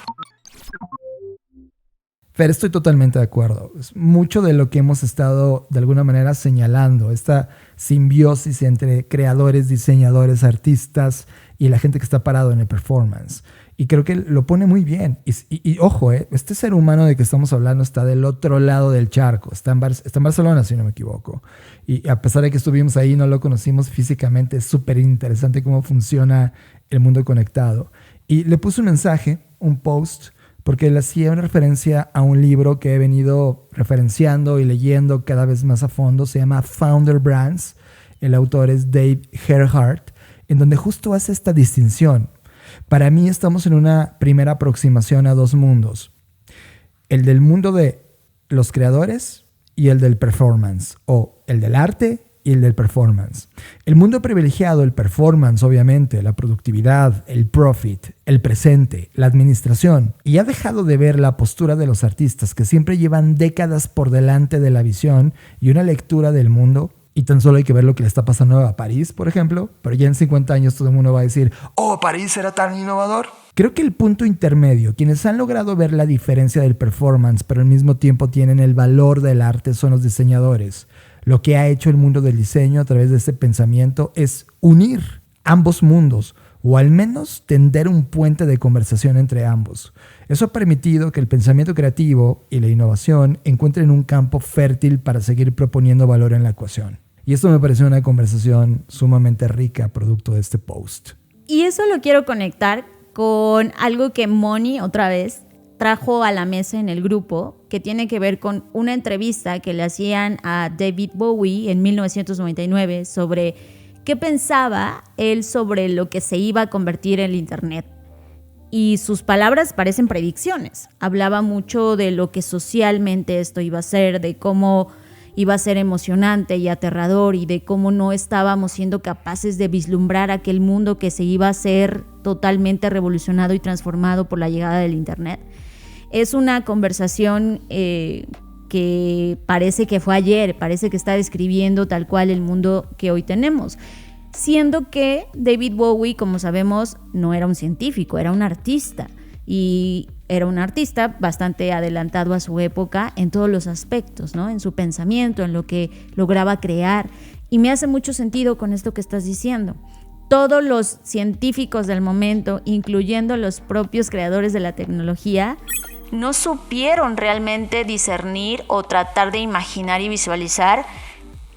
Speaker 3: Fer, estoy totalmente de acuerdo. Es mucho de lo que hemos estado de alguna manera señalando, esta simbiosis entre creadores, diseñadores, artistas y la gente que está parado en el performance. Y creo que lo pone muy bien. Y ojo, este ser humano de que estamos hablando está del otro lado del charco. Está en Barcelona, si no me equivoco. Y a pesar de que estuvimos ahí, no lo conocimos físicamente. Es súper interesante cómo funciona el mundo conectado. Y le puse un mensaje, un post, porque le hacía una referencia a un libro que he venido referenciando y leyendo cada vez más a fondo. Se llama Founder Brands. El autor es Dave Gerhardt, en donde justo hace esta distinción. Para mí estamos en una primera aproximación a dos mundos. El del mundo de los creadores y el del performance, o el del arte y el del performance. El mundo privilegiado, el performance, obviamente, la productividad, el profit, el presente, la administración, y ha dejado de ver la postura de los artistas que siempre llevan décadas por delante de la visión y una lectura del mundo. Y tan solo hay que ver lo que le está pasando a París, por ejemplo. Pero ya en 50 años todo el mundo va a decir,
Speaker 2: ¿oh, París era tan innovador?
Speaker 3: Creo que el punto intermedio, quienes han logrado ver la diferencia del performance, pero al mismo tiempo tienen el valor del arte, son los diseñadores. Lo que ha hecho el mundo del diseño a través de este pensamiento es unir ambos mundos, o al menos tender un puente de conversación entre ambos. Eso ha permitido que el pensamiento creativo y la innovación encuentren un campo fértil para seguir proponiendo valor en la ecuación. Y esto me pareció una conversación sumamente rica, producto de este post.
Speaker 1: Y eso lo quiero conectar con algo que Moni, otra vez, trajo a la mesa en el grupo, que tiene que ver con una entrevista que le hacían a David Bowie en 1999 sobre qué pensaba él sobre lo que se iba a convertir en el Internet. Y sus palabras parecen predicciones. Hablaba mucho de lo que socialmente esto iba a ser, de cómo iba a ser emocionante y aterrador y de cómo no estábamos siendo capaces de vislumbrar aquel mundo que se iba a ser totalmente revolucionado y transformado por la llegada del Internet. Es una conversación que parece que fue ayer, parece que está describiendo tal cual el mundo que hoy tenemos. Siendo que David Bowie, como sabemos, no era un científico, era un artista. Y era un artista bastante adelantado a su época en todos los aspectos, ¿no? En su pensamiento, en lo que lograba crear. Y me hace mucho sentido con esto que estás diciendo. Todos los científicos del momento, incluyendo los propios creadores de la tecnología, no supieron realmente discernir o tratar de imaginar y visualizar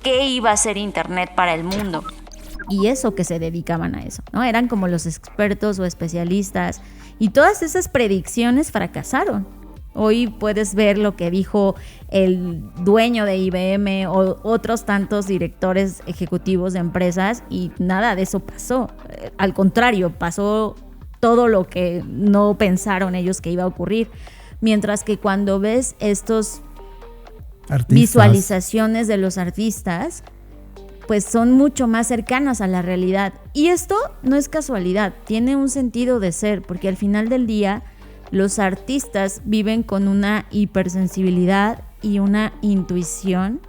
Speaker 1: qué iba a ser Internet para el mundo. Y eso que se dedicaban a eso, ¿no? Eran como los expertos o especialistas. Y todas esas predicciones fracasaron. Hoy puedes ver lo que dijo el dueño de IBM o otros tantos directores ejecutivos de empresas y nada de eso pasó. Al contrario, pasó todo lo que no pensaron ellos que iba a ocurrir. Mientras que cuando ves estos visualizaciones de los artistas, pues son mucho más cercanas a la realidad. Y esto no es casualidad, tiene un sentido de ser, porque al final del día los artistas viven con una hipersensibilidad y una intuición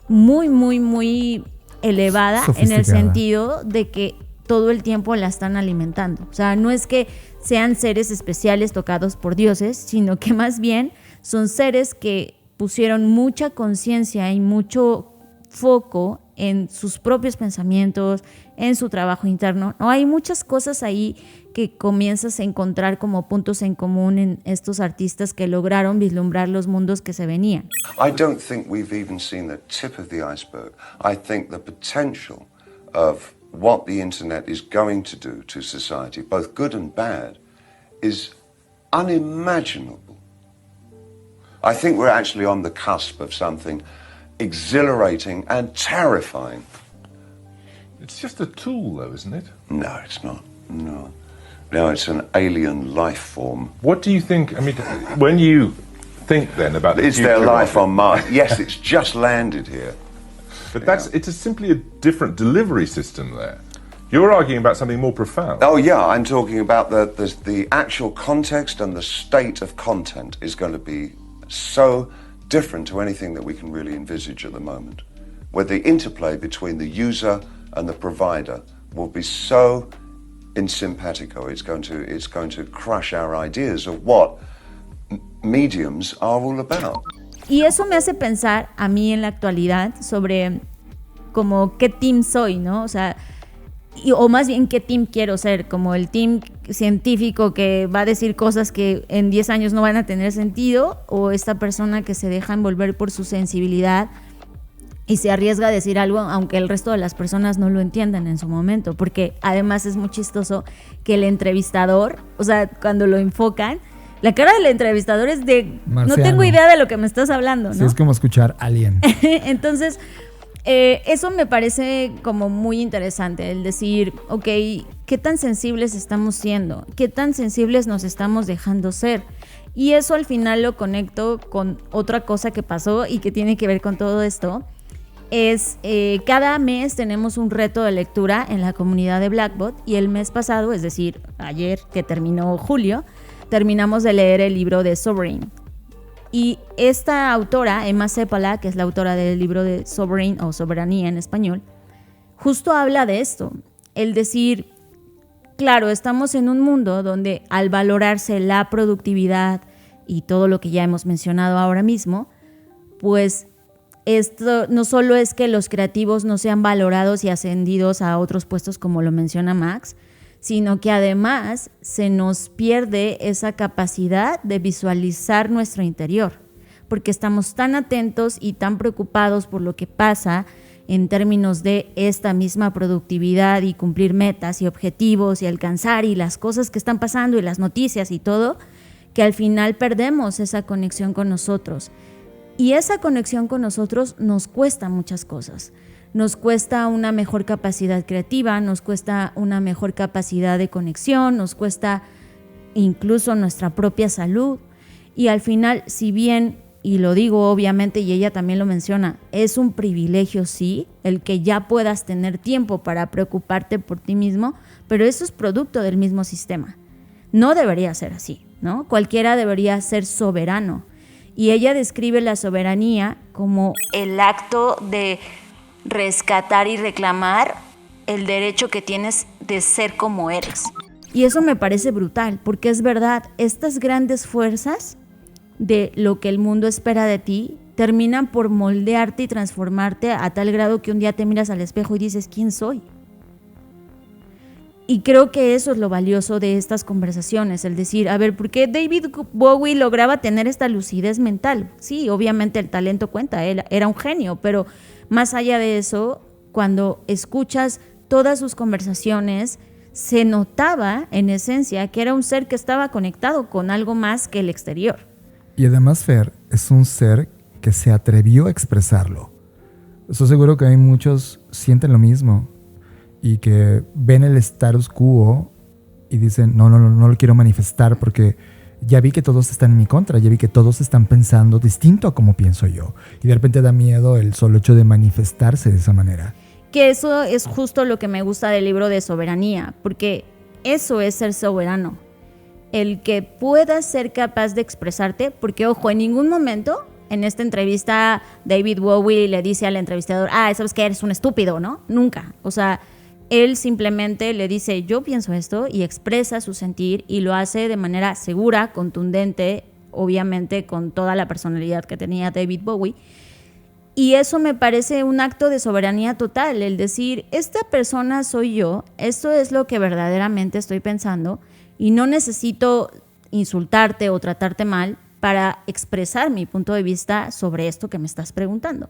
Speaker 1: muy, muy, muy elevada en el sentido de que todo el tiempo la están alimentando. O sea, no es que sean seres especiales tocados por dioses, sino que más bien son seres que pusieron mucha conciencia y mucho foco en sus propios pensamientos, en su trabajo interno. No, hay muchas cosas ahí que comienzas a encontrar como puntos en común en estos artistas que lograron vislumbrar los mundos que se venían.
Speaker 6: I don't think we've even seen the tip of the iceberg. I think the potential of what the internet is going to do to society, both good and bad, is unimaginable. I think we're actually on the cusp of something exhilarating and terrifying.
Speaker 7: It's just a tool, though, isn't it?
Speaker 6: No, it's not. No. No, it's an alien life form.
Speaker 7: What do you think? I mean, when you think then about the
Speaker 6: Is there life on Mars? Yes, it's just landed here.
Speaker 7: But it's simply a different delivery system there. You're arguing about something more profound.
Speaker 6: Oh, yeah, I'm talking about the actual context and the state of content is going to be so different to anything that we can really envisage at the moment, where the interplay between the user and the provider will be so in simpatico. It's going to crush our ideas of what mediums are all about.
Speaker 1: Y eso me hace pensar a mí en la actualidad sobre como qué team soy, ¿no? O sea, o más bien qué team quiero ser, como el team científico que va a decir cosas que en 10 años no van a tener sentido, o esta persona que se deja envolver por su sensibilidad y se arriesga a decir algo aunque el resto de las personas no lo entiendan en su momento, porque además es muy chistoso que el entrevistador, o sea, cuando lo enfocan, la cara del entrevistador es de
Speaker 3: Marciano.
Speaker 1: no tengo idea de lo que me estás hablando, ¿no?
Speaker 3: Sí, es como escuchar Alien.
Speaker 1: Entonces, eso me parece como muy interesante, el decir, ok, ¿qué tan sensibles estamos siendo? ¿Qué tan sensibles nos estamos dejando ser? Y eso al final lo conecto con otra cosa que pasó y que tiene que ver con todo esto. Es cada mes tenemos un reto de lectura en la comunidad de Blackbot, y el mes pasado, es decir, ayer que terminó julio, terminamos de leer el libro de Sovereign. Y esta autora, Emma Seppala, que es la autora del libro de Sovereign o Soberanía en español, justo habla de esto, el decir, claro, estamos en un mundo donde al valorarse la productividad y todo lo que ya hemos mencionado ahora mismo, pues esto no solo es que los creativos no sean valorados y ascendidos a otros puestos como lo menciona Max, sino que además se nos pierde esa capacidad de visualizar nuestro interior, porque estamos tan atentos y tan preocupados por lo que pasa en términos de esta misma productividad y cumplir metas y objetivos y alcanzar y las cosas que están pasando y las noticias y todo, que al final perdemos esa conexión con nosotros. Y esa conexión con nosotros nos cuesta muchas cosas. Nos cuesta una mejor capacidad creativa, nos cuesta una mejor capacidad de conexión, nos cuesta incluso nuestra propia salud. Y al final, si bien, y lo digo obviamente y ella también lo menciona, es un privilegio, sí, el que ya puedas tener tiempo para preocuparte por ti mismo, pero eso es producto del mismo sistema. No debería ser así, ¿no? Cualquiera debería ser soberano. Y ella describe la soberanía como el acto de rescatar y reclamar el derecho que tienes de ser como eres. Y eso me parece brutal, porque es verdad, estas grandes fuerzas de lo que el mundo espera de ti terminan por moldearte y transformarte a tal grado que un día te miras al espejo y dices, ¿quién soy? Y creo que eso es lo valioso de estas conversaciones, el decir, a ver, ¿por qué David Bowie lograba tener esta lucidez mental? Sí, obviamente el talento cuenta, él era un genio, pero más allá de eso, cuando escuchas todas sus conversaciones, se notaba en esencia que era un ser que estaba conectado con algo más que el exterior.
Speaker 3: Y además Fer es un ser que se atrevió a expresarlo. Estoy seguro que hay muchos sienten lo mismo y que ven el status quo y dicen, no lo quiero manifestar porque ya vi que todos están en mi contra, ya vi que todos están pensando distinto a como pienso yo. Y de repente da miedo el solo hecho de manifestarse de esa manera.
Speaker 1: Que eso es justo lo que me gusta del libro de Soberanía, porque eso es ser soberano. El que puedas ser capaz de expresarte, porque ojo, en ningún momento en esta entrevista David Bowie le dice al entrevistador, sabes que eres un estúpido, ¿no? Nunca. O sea, él simplemente le dice, yo pienso esto, y expresa su sentir y lo hace de manera segura, contundente, obviamente con toda la personalidad que tenía David Bowie. Y eso me parece un acto de soberanía total, el decir, esta persona soy yo, esto es lo que verdaderamente estoy pensando y no necesito insultarte o tratarte mal para expresar mi punto de vista sobre esto que me estás preguntando.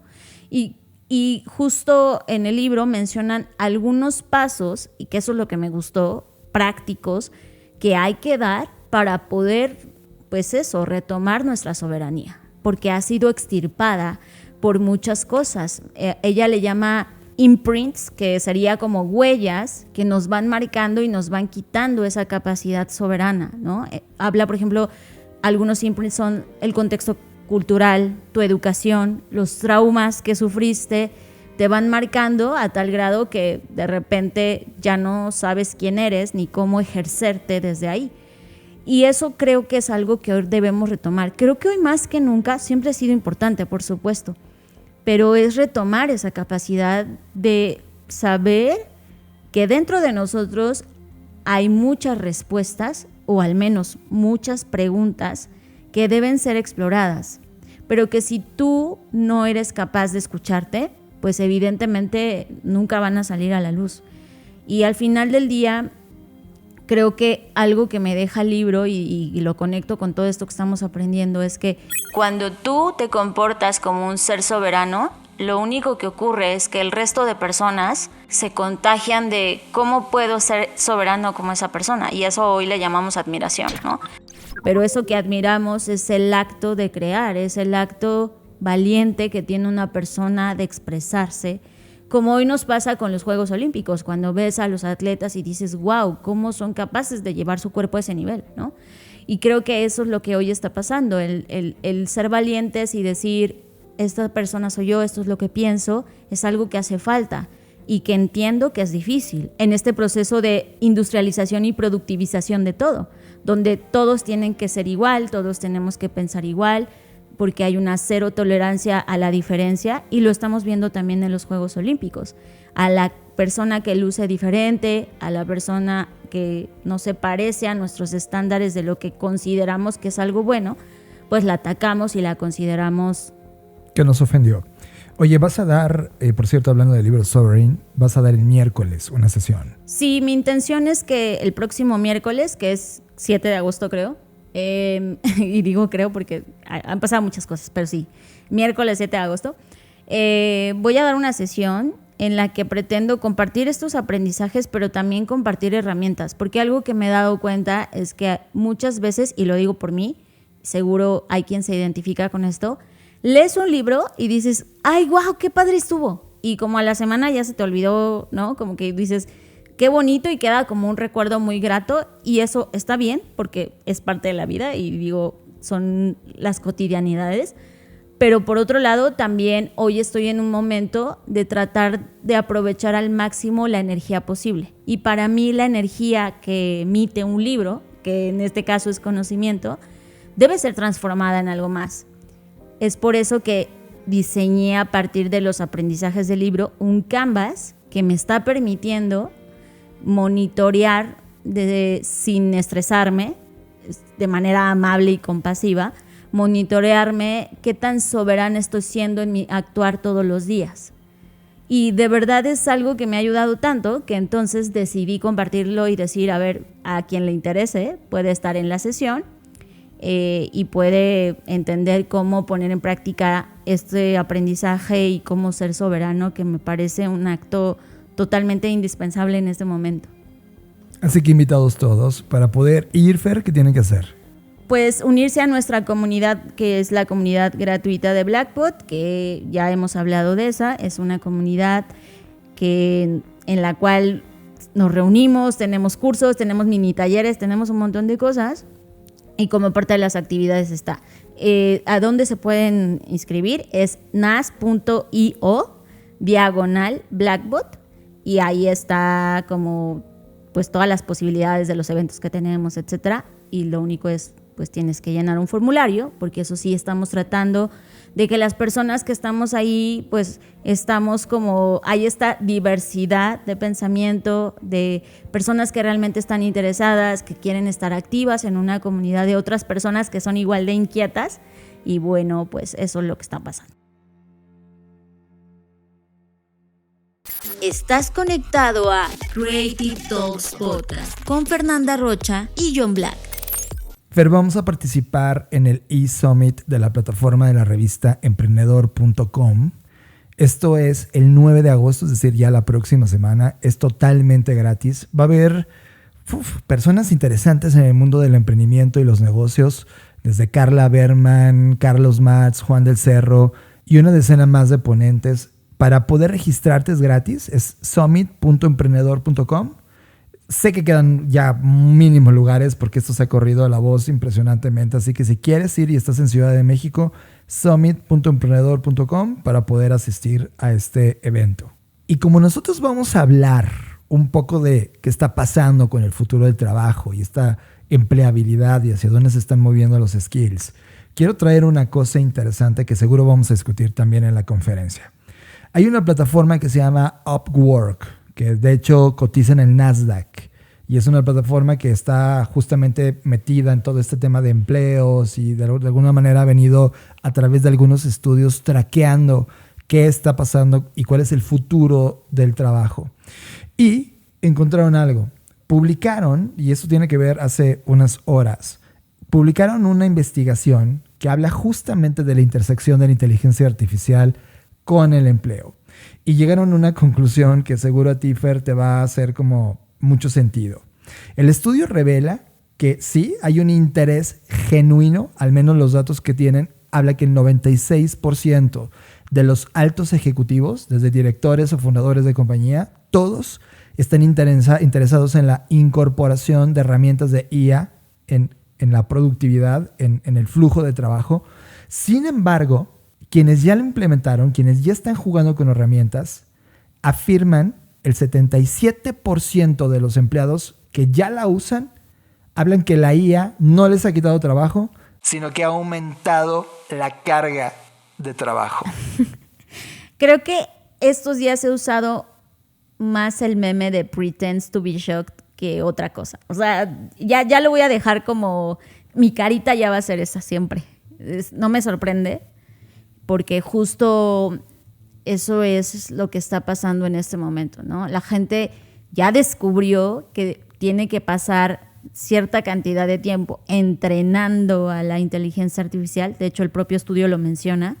Speaker 1: Y justo en el libro mencionan algunos pasos, y que eso es lo que me gustó, prácticos, que hay que dar para poder, pues eso, retomar nuestra soberanía, porque ha sido extirpada por muchas cosas. Ella le llama imprints, que sería como huellas que nos van marcando y nos van quitando esa capacidad soberana, ¿no? Habla, por ejemplo, algunos imprints son el contexto cultural, tu educación, los traumas que sufriste, te van marcando a tal grado que de repente ya no sabes quién eres ni cómo ejercerte desde ahí. Y eso creo que es algo que hoy debemos retomar. Creo que hoy más que nunca, siempre ha sido importante, por supuesto, pero es retomar esa capacidad de saber que dentro de nosotros hay muchas respuestas, o al menos muchas preguntas que deben ser exploradas, pero que si tú no eres capaz de escucharte, pues evidentemente nunca van a salir a la luz. Y al final del día, creo que algo que me deja el libro y lo conecto con todo esto que estamos aprendiendo es que cuando tú te comportas como un ser soberano, lo único que ocurre es que el resto de personas se contagian de cómo puedo ser soberano como esa persona, y eso hoy le llamamos admiración, ¿no? Pero eso que admiramos es el acto de crear, es el acto valiente que tiene una persona de expresarse, como hoy nos pasa con los Juegos Olímpicos, cuando ves a los atletas y dices, wow, cómo son capaces de llevar su cuerpo a ese nivel, ¿no? Y creo que eso es lo que hoy está pasando, el ser valientes y decir, esta persona soy yo, esto es lo que pienso, es algo que hace falta y que entiendo que es difícil en este proceso de industrialización y productivización de todo, donde todos tienen que ser igual, todos tenemos que pensar igual, porque hay una cero tolerancia a la diferencia, y lo estamos viendo también en los Juegos Olímpicos. A la persona que luce diferente, a la persona que no se parece a nuestros estándares de lo que consideramos que es algo bueno, pues la atacamos y la consideramos
Speaker 3: que nos ofendió. Oye, vas a dar, por cierto, hablando del libro Sovereign, vas a dar el miércoles una sesión.
Speaker 1: Sí, mi intención es que el próximo miércoles, que es 7 de agosto creo, y digo creo porque han pasado muchas cosas, pero sí, miércoles 7 de agosto, voy a dar una sesión en la que pretendo compartir estos aprendizajes, pero también compartir herramientas, porque algo que me he dado cuenta es que muchas veces, y lo digo por mí, seguro hay quien se identifica con esto, lees un libro y dices, ay, guau, qué padre estuvo, y como a la semana ya se te olvidó, ¿no? Como que dices, qué bonito, y queda como un recuerdo muy grato, y eso está bien porque es parte de la vida y digo, son las cotidianidades, pero por otro lado también hoy estoy en un momento de tratar de aprovechar al máximo la energía posible, y para mí la energía que emite un libro, que en este caso es conocimiento, debe ser transformada en algo más. Es por eso que diseñé a partir de los aprendizajes del libro un canvas que me está permitiendo monitorear sin estresarme, de manera amable y compasiva, monitorearme qué tan soberana estoy siendo en mi actuar todos los días. Y de verdad es algo que me ha ayudado tanto que entonces decidí compartirlo y decir, a ver, a quien le interese puede estar en la sesión y puede entender cómo poner en práctica este aprendizaje y cómo ser soberano, que me parece un acto totalmente indispensable en este momento.
Speaker 3: Así que invitados todos para poder ir, Fer, ¿qué tienen que hacer?
Speaker 1: Pues unirse a nuestra comunidad, que es la comunidad gratuita de Blackbot, que ya hemos hablado de esa. Es una comunidad en la cual nos reunimos, tenemos cursos, tenemos mini talleres, tenemos un montón de cosas. Y como parte de las actividades está. ¿A dónde se pueden inscribir? Es nas.io/Blackbot, y ahí está como pues todas las posibilidades de los eventos que tenemos, etcétera. Y lo único es, pues tienes que llenar un formulario, porque eso sí estamos tratando de que las personas que estamos ahí, pues estamos como, hay esta diversidad de pensamiento, de personas que realmente están interesadas, que quieren estar activas en una comunidad de otras personas que son igual de inquietas, y bueno, pues eso es lo que está pasando.
Speaker 5: Estás conectado a Creative Talks Podcast con Fernanda Rocha y John Black.
Speaker 3: Fer, vamos a participar en el e-Summit de la plataforma de la revista emprendedor.com. Esto es el 9 de agosto, es decir, ya la próxima semana. Es totalmente gratis. Va a haber personas interesantes en el mundo del emprendimiento y los negocios, desde Carla Berman, Carlos Matz, Juan del Cerro y una decena más de ponentes. Para poder registrarte es gratis, es summit.emprendedor.com. Sé que quedan ya mínimos lugares porque esto se ha corrido a la voz impresionantemente, así que si quieres ir y estás en Ciudad de México, summit.emprendedor.com para poder asistir a este evento. Y como nosotros vamos a hablar un poco de qué está pasando con el futuro del trabajo y esta empleabilidad y hacia dónde se están moviendo los skills, quiero traer una cosa interesante que seguro vamos a discutir también en la conferencia. Hay una plataforma que se llama Upwork, que de hecho cotiza en el Nasdaq. Y es una plataforma que está justamente metida en todo este tema de empleos y de alguna manera ha venido a través de algunos estudios traqueando qué está pasando y cuál es el futuro del trabajo. Y encontraron algo. Publicaron, y eso tiene que ver hace unas horas, publicaron una investigación que habla justamente de la intersección de la inteligencia artificial con el empleo. Y llegaron a una conclusión que seguro a ti, Fer, te va a hacer como mucho sentido. El estudio revela que sí, hay un interés genuino, al menos los datos que tienen, habla que el 96% de los altos ejecutivos, desde directores o fundadores de compañía, todos están interesados en la incorporación de herramientas de IA en la productividad, en el flujo de trabajo. Sin embargo, quienes ya lo implementaron, quienes ya están jugando con herramientas, afirman el 77% de los empleados que ya la usan, hablan que la IA no les ha quitado trabajo,
Speaker 2: sino que ha aumentado la carga de trabajo.
Speaker 1: Creo que estos días he usado más el meme de pretends to be shocked que otra cosa. O sea, ya lo voy a dejar como mi carita ya va a ser esa siempre. No me sorprende porque justo eso es lo que está pasando en este momento, ¿no? La gente ya descubrió que tiene que pasar cierta cantidad de tiempo entrenando a la inteligencia artificial. De hecho, el propio estudio lo menciona,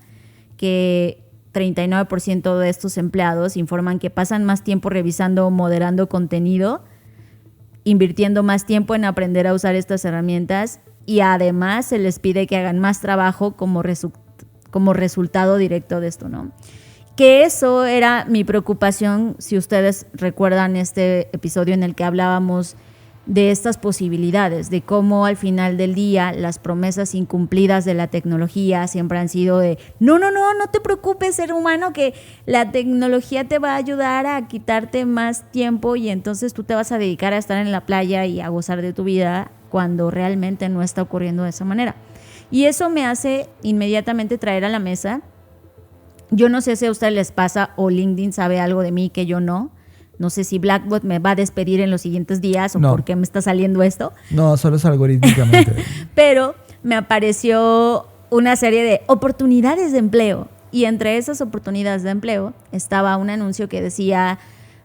Speaker 1: que 39% de estos empleados informan que pasan más tiempo revisando o moderando contenido, invirtiendo más tiempo en aprender a usar estas herramientas y además se les pide que hagan más trabajo como resultado directo de esto, ¿no? Que eso era mi preocupación, si ustedes recuerdan este episodio en el que hablábamos de estas posibilidades, de cómo al final del día las promesas incumplidas de la tecnología siempre han sido de no te preocupes, ser humano, que la tecnología te va a ayudar a quitarte más tiempo y entonces tú te vas a dedicar a estar en la playa y a gozar de tu vida cuando realmente no está ocurriendo de esa manera. Y eso me hace inmediatamente traer a la mesa, yo no sé si a ustedes les pasa o LinkedIn sabe algo de mí que yo no sé si Blackbot me va a despedir en los siguientes días o por qué me está saliendo esto.
Speaker 3: No, solo es algorítmicamente.
Speaker 1: Pero me apareció una serie de oportunidades de empleo y entre esas oportunidades de empleo estaba un anuncio que decía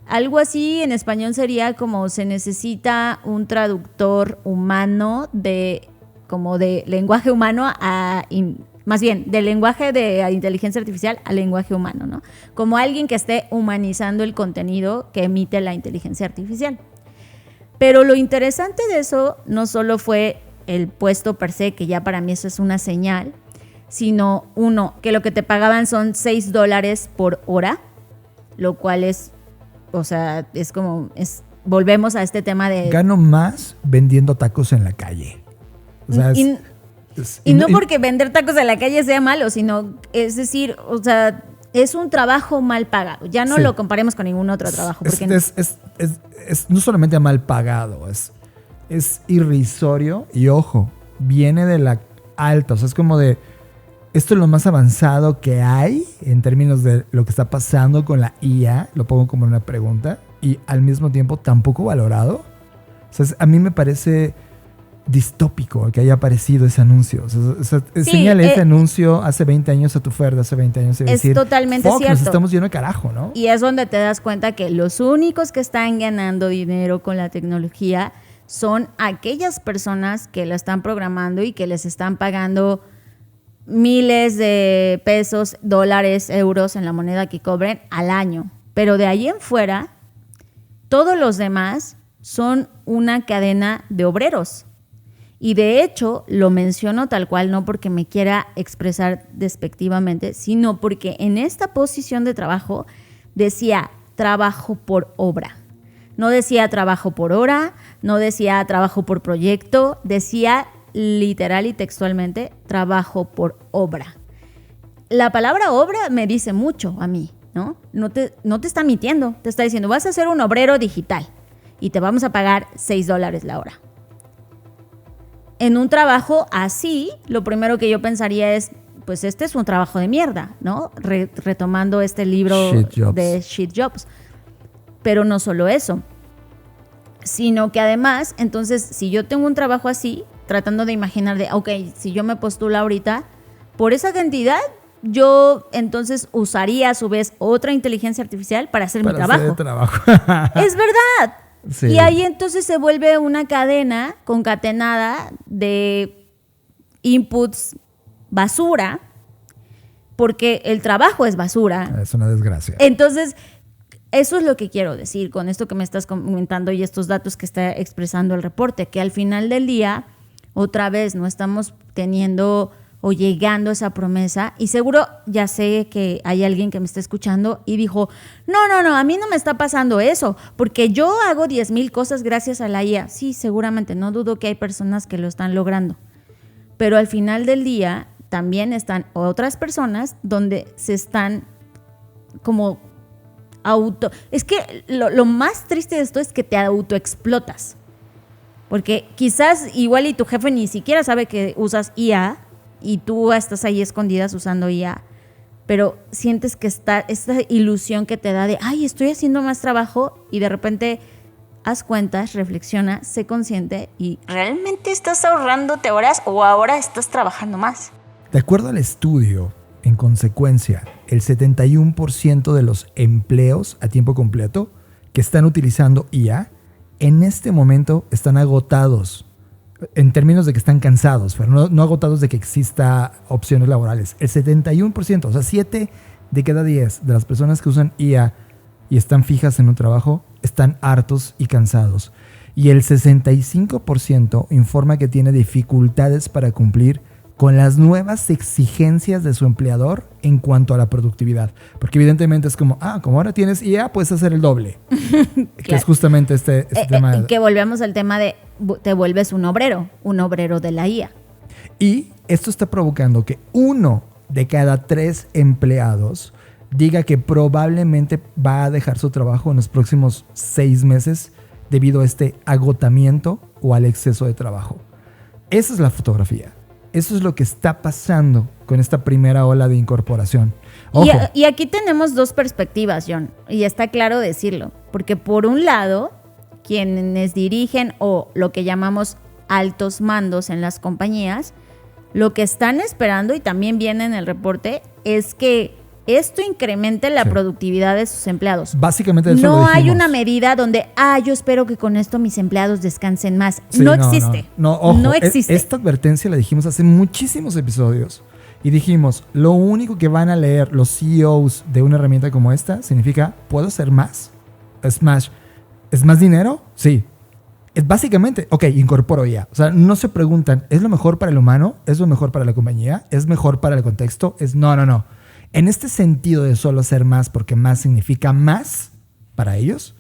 Speaker 1: algo así, en español sería como se necesita un traductor humano como de lenguaje humano más bien, del lenguaje de inteligencia artificial al lenguaje humano, ¿no? Como alguien que esté humanizando el contenido que emite la inteligencia artificial. Pero lo interesante de eso no solo fue el puesto per se, que ya para mí eso es una señal, sino que lo que te pagaban son $6 por hora, lo cual es, o sea, volvemos a este tema de...
Speaker 3: Gano más vendiendo tacos en la calle. O sea,
Speaker 1: y no porque vender tacos en la calle sea malo, sino, es decir, o sea, es un trabajo mal pagado. Ya no lo comparemos con ningún otro trabajo. Porque
Speaker 3: es no solamente mal pagado, es irrisorio y, ojo, viene de la alta. O sea, es como de, esto es lo más avanzado que hay en términos de lo que está pasando con la IA. Lo pongo como una pregunta. Y al mismo tiempo tampoco valorado. O sea, a mí me parece distópico que haya aparecido ese anuncio. O sea, señale ese anuncio hace 20 años a tu Fer de hace 20 años y decir,
Speaker 1: totalmente cierto.
Speaker 3: Nos estamos yendo de carajo, ¿no?
Speaker 1: Y es donde te das cuenta que los únicos que están ganando dinero con la tecnología son aquellas personas que la están programando y que les están pagando miles de pesos, dólares, euros en la moneda que cobren al año. Pero de ahí en fuera, todos los demás son una cadena de obreros. Y de hecho, lo menciono tal cual, no porque me quiera expresar despectivamente, sino porque en esta posición de trabajo decía trabajo por obra. No decía trabajo por hora, no decía trabajo por proyecto, decía literal y textualmente trabajo por obra. La palabra obra me dice mucho a mí, ¿no? No te está mintiendo, te está diciendo, vas a ser un obrero digital y te vamos a pagar $6 la hora. En un trabajo así, lo primero que yo pensaría es, pues este es un trabajo de mierda, ¿no? Retomando este libro de Shit Jobs. Pero no solo eso, sino que además, entonces, si yo tengo un trabajo así, tratando de imaginar de, ok, si yo me postulo ahorita, por esa cantidad, yo entonces usaría a su vez otra inteligencia artificial para hacer mi trabajo. Es verdad. Sí. Y ahí entonces se vuelve una cadena concatenada de inputs basura, porque el trabajo es basura.
Speaker 3: Es una desgracia.
Speaker 1: Entonces, eso es lo que quiero decir con esto que me estás comentando y estos datos que está expresando el reporte, que al final del día, otra vez, no estamos teniendo o llegando a esa promesa, y seguro ya sé que hay alguien que me está escuchando y dijo, no, a mí no me está pasando eso, porque yo hago 10,000 cosas gracias a la IA. Sí, seguramente, no dudo que hay personas que lo están logrando, pero al final del día también están otras personas donde se están como es que lo más triste de esto es que te autoexplotas, porque quizás igual y tu jefe ni siquiera sabe que usas IA, y tú estás ahí escondidas usando IA, pero sientes que está esta ilusión que te da de, ay, estoy haciendo más trabajo, y de repente haz cuentas, reflexiona, sé consciente y ¿realmente estás ahorrándote horas o ahora estás trabajando más?
Speaker 3: De acuerdo al estudio, en consecuencia, el 71% de los empleos a tiempo completo que están utilizando IA en este momento están agotados. En términos de que están cansados, pero no agotados de que exista opciones laborales. El 71%, o sea, 7 de cada 10 de las personas que usan IA y están fijas en un trabajo, están hartos y cansados. Y el 65% informa que tiene dificultades para cumplir con las nuevas exigencias de su empleador en cuanto a la productividad. Porque evidentemente es como ahora tienes IA, puedes hacer el doble. Que es justamente este tema.
Speaker 1: Que volvemos al tema de te vuelves un obrero de la IA.
Speaker 3: Y esto está provocando que 1 de cada 3 empleados diga que probablemente va a dejar su trabajo en los próximos 6 meses debido a este agotamiento o al exceso de trabajo. Esa es la fotografía. Eso es lo que está pasando con esta primera ola de incorporación. Ojo.
Speaker 1: Y aquí tenemos 2 perspectivas, John, y está claro decirlo, porque por un lado, quienes dirigen o lo que llamamos altos mandos en las compañías, lo que están esperando, y también viene en el reporte, es que esto incremente la productividad de sus empleados.
Speaker 3: Básicamente eso
Speaker 1: no
Speaker 3: lo dijimos.
Speaker 1: hay una medida donde, yo espero que con esto mis empleados descansen más. Sí, no existe.
Speaker 3: Ojo,
Speaker 1: no existe.
Speaker 3: Esta advertencia la dijimos hace muchísimos episodios. Y dijimos, lo único que van a leer los CEOs de una herramienta como esta significa, ¿puedo hacer más? ¿Es más dinero? Sí. Es básicamente, incorporo ya. O sea, no se preguntan, ¿es lo mejor para el humano? ¿Es lo mejor para la compañía? ¿Es mejor para el contexto? No. En este sentido de solo hacer más porque más significa más para ellos,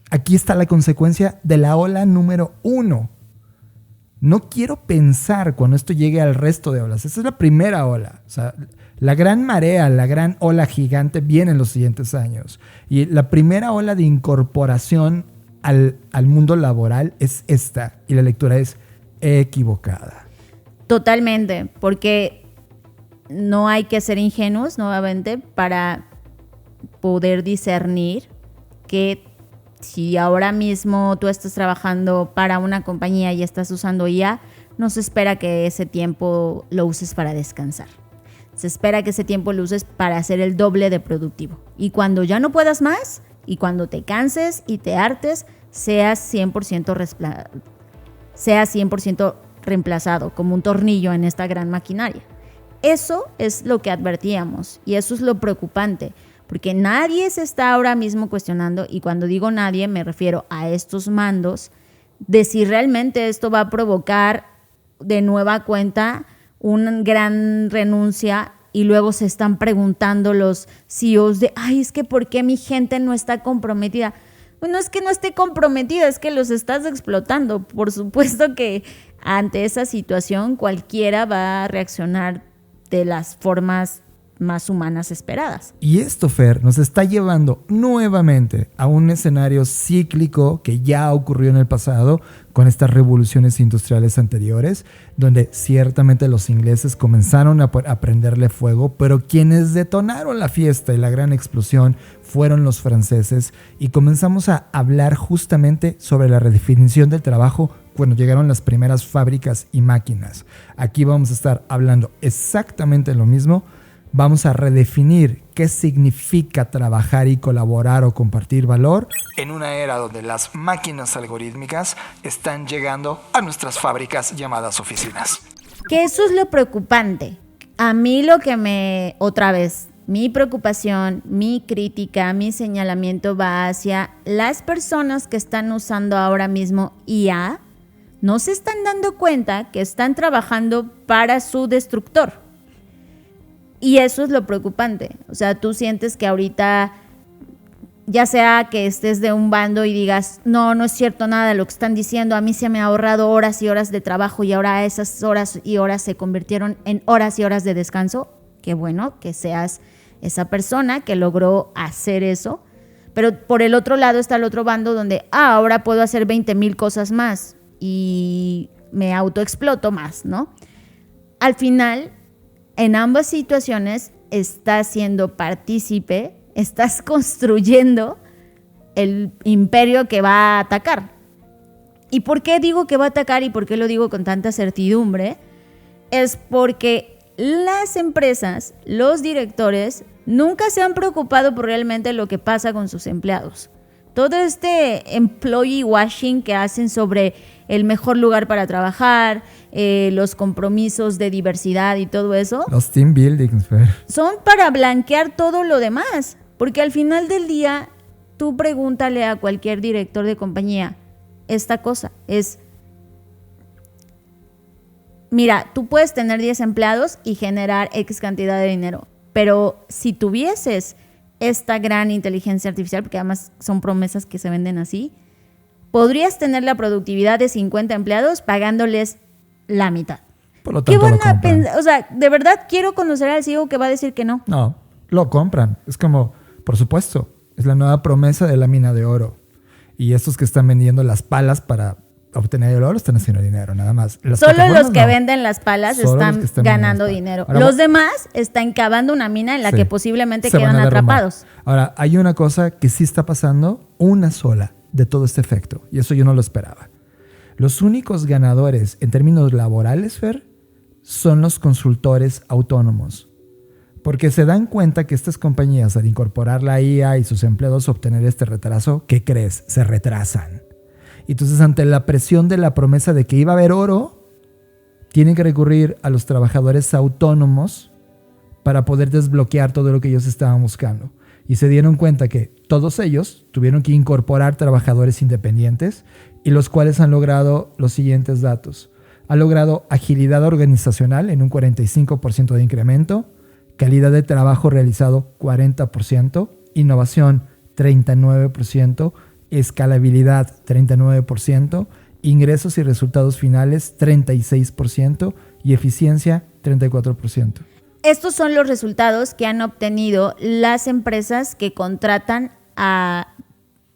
Speaker 3: aquí está la consecuencia de la ola número 1. No quiero pensar cuando esto llegue al resto de olas. Esa es la primera ola. O sea, la gran marea, la gran ola gigante viene en los siguientes años. Y la primera ola de incorporación al mundo laboral es esta. Y la lectura es equivocada.
Speaker 1: Totalmente, porque no hay que ser ingenuos nuevamente para poder discernir que si ahora mismo tú estás trabajando para una compañía y estás usando IA, no se espera que ese tiempo lo uses para descansar. Se espera que ese tiempo lo uses para hacer el doble de productivo. Y cuando ya no puedas más, y cuando te canses y te hartes, seas 100% reemplazado como un tornillo en esta gran maquinaria. Eso es lo que advertíamos y eso es lo preocupante, porque nadie se está ahora mismo cuestionando, y cuando digo nadie me refiero a estos mandos, de si realmente esto va a provocar de nueva cuenta una gran renuncia, y luego se están preguntando los CEOs de, es que ¿por qué mi gente no está comprometida? Bueno, es que no esté comprometida, es que los estás explotando. Por supuesto que ante esa situación cualquiera va a reaccionar de las formas más humanas esperadas.
Speaker 3: Y esto, Fer, nos está llevando nuevamente a un escenario cíclico que ya ocurrió en el pasado con estas revoluciones industriales anteriores, donde ciertamente los ingleses comenzaron a prenderle fuego, pero quienes detonaron la fiesta y la gran explosión fueron los franceses, y comenzamos a hablar justamente sobre la redefinición del trabajo cuando llegaron las primeras fábricas y máquinas. Aquí vamos a estar hablando exactamente lo mismo. Vamos a redefinir qué significa trabajar y colaborar o compartir valor
Speaker 2: En una era donde las máquinas algorítmicas están llegando a nuestras fábricas llamadas oficinas.
Speaker 1: Que eso es lo preocupante. A mí otra vez, mi preocupación, mi crítica, mi señalamiento va hacia las personas que están usando ahora mismo IA. No se están dando cuenta que están trabajando para su destructor. Y eso es lo preocupante. O sea, tú sientes que ahorita, ya sea que estés de un bando y digas, no es cierto nada de lo que están diciendo, a mí se me ha ahorrado horas y horas de trabajo y ahora esas horas y horas se convirtieron en horas y horas de descanso. Qué bueno que seas esa persona que logró hacer eso. Pero por el otro lado está el otro bando donde, ahora puedo hacer 20,000 cosas más y me autoexploto más, ¿no? Al final, en ambas situaciones estás siendo partícipe, estás construyendo el imperio que va a atacar. ¿Y por qué digo que va a atacar y por qué lo digo con tanta certidumbre? Es porque las empresas, los directores, nunca se han preocupado por realmente lo que pasa con sus empleados. Todo este employee washing que hacen sobre el mejor lugar para trabajar, los compromisos de diversidad y todo eso,
Speaker 3: los team buildings, Fer,
Speaker 1: son para blanquear todo lo demás. Porque al final del día, tú pregúntale a cualquier director de compañía, esta cosa es, mira, tú puedes tener 10 empleados y generar X cantidad de dinero, pero si tuvieses esta gran inteligencia artificial, porque además son promesas que se venden así, podrías tener la productividad de 50 empleados pagándoles la mitad.
Speaker 3: por lo tanto lo compran.
Speaker 1: O sea, de verdad quiero conocer al CEO que va a decir que no.
Speaker 3: No, lo compran. Es como, por supuesto, es la nueva promesa de la mina de oro. Y estos que están vendiendo las palas para obtener el oro están haciendo dinero, nada más.
Speaker 1: Solo los que venden las palas están ganando dinero.
Speaker 3: Ahora,
Speaker 1: los demás están cavando una mina en la que posiblemente quedan atrapados.
Speaker 3: Ahora, hay una cosa que sí está pasando, una sola, de todo este efecto. Y eso yo no lo esperaba. Los únicos ganadores en términos laborales, Fer, son los consultores autónomos. Porque se dan cuenta que estas compañías, al incorporar la IA y sus empleados obtener este retraso, ¿qué crees? Se retrasan. Entonces, ante la presión de la promesa de que iba a haber oro, tienen que recurrir a los trabajadores autónomos para poder desbloquear todo lo que ellos estaban buscando. Y se dieron cuenta que todos ellos tuvieron que incorporar trabajadores independientes, y los cuales han logrado los siguientes datos. Han logrado agilidad organizacional en un 45% de incremento, calidad de trabajo realizado 40%, innovación 39%, escalabilidad 39%, ingresos y resultados finales 36% y eficiencia 34%.
Speaker 1: Estos son los resultados que han obtenido las empresas que contratan a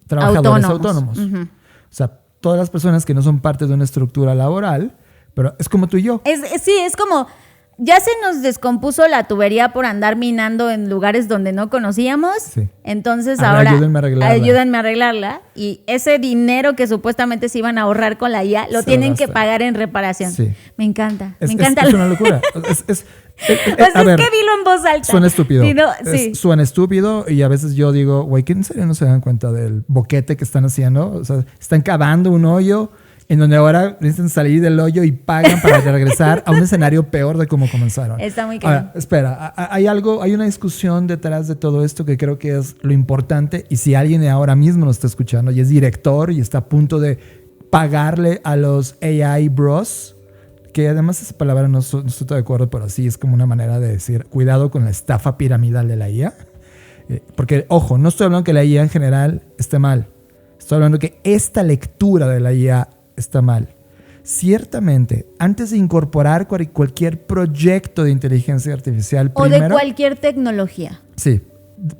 Speaker 3: trabajadores autónomos.
Speaker 1: Uh-huh.
Speaker 3: O sea, todas las personas que no son parte de una estructura laboral, pero es como tú y yo.
Speaker 1: Sí, es como, ya se nos descompuso la tubería por andar minando en lugares donde no conocíamos. Sí. Entonces ahora ayúdenme a arreglarla. Y ese dinero que supuestamente se iban a ahorrar con la IA, lo tienen que pagar en reparación. Sí. Me encanta.
Speaker 3: Es una locura.
Speaker 1: Pues que dilo en voz alta.
Speaker 3: Suena estúpido.
Speaker 1: Sí.
Speaker 3: Suena estúpido, y a veces yo digo, güey, ¿que en serio no se dan cuenta del boquete que están haciendo? O sea, están cavando un hoyo en donde ahora necesitan salir del hoyo y pagan para regresar a un escenario peor de cómo comenzaron.
Speaker 1: Está muy claro.
Speaker 3: Ahora, espera, hay una discusión detrás de todo esto que creo que es lo importante, y si alguien ahora mismo nos está escuchando y es director y está a punto de pagarle a los AI bros, que además esa palabra no estoy de acuerdo, pero sí es como una manera de decir cuidado con la estafa piramidal de la IA. Porque, ojo, no estoy hablando que la IA en general esté mal. Estoy hablando que esta lectura de la IA está mal. ciertamente, antes de incorporar cualquier proyecto de inteligencia artificial,
Speaker 1: O de cualquier tecnología.
Speaker 3: Sí,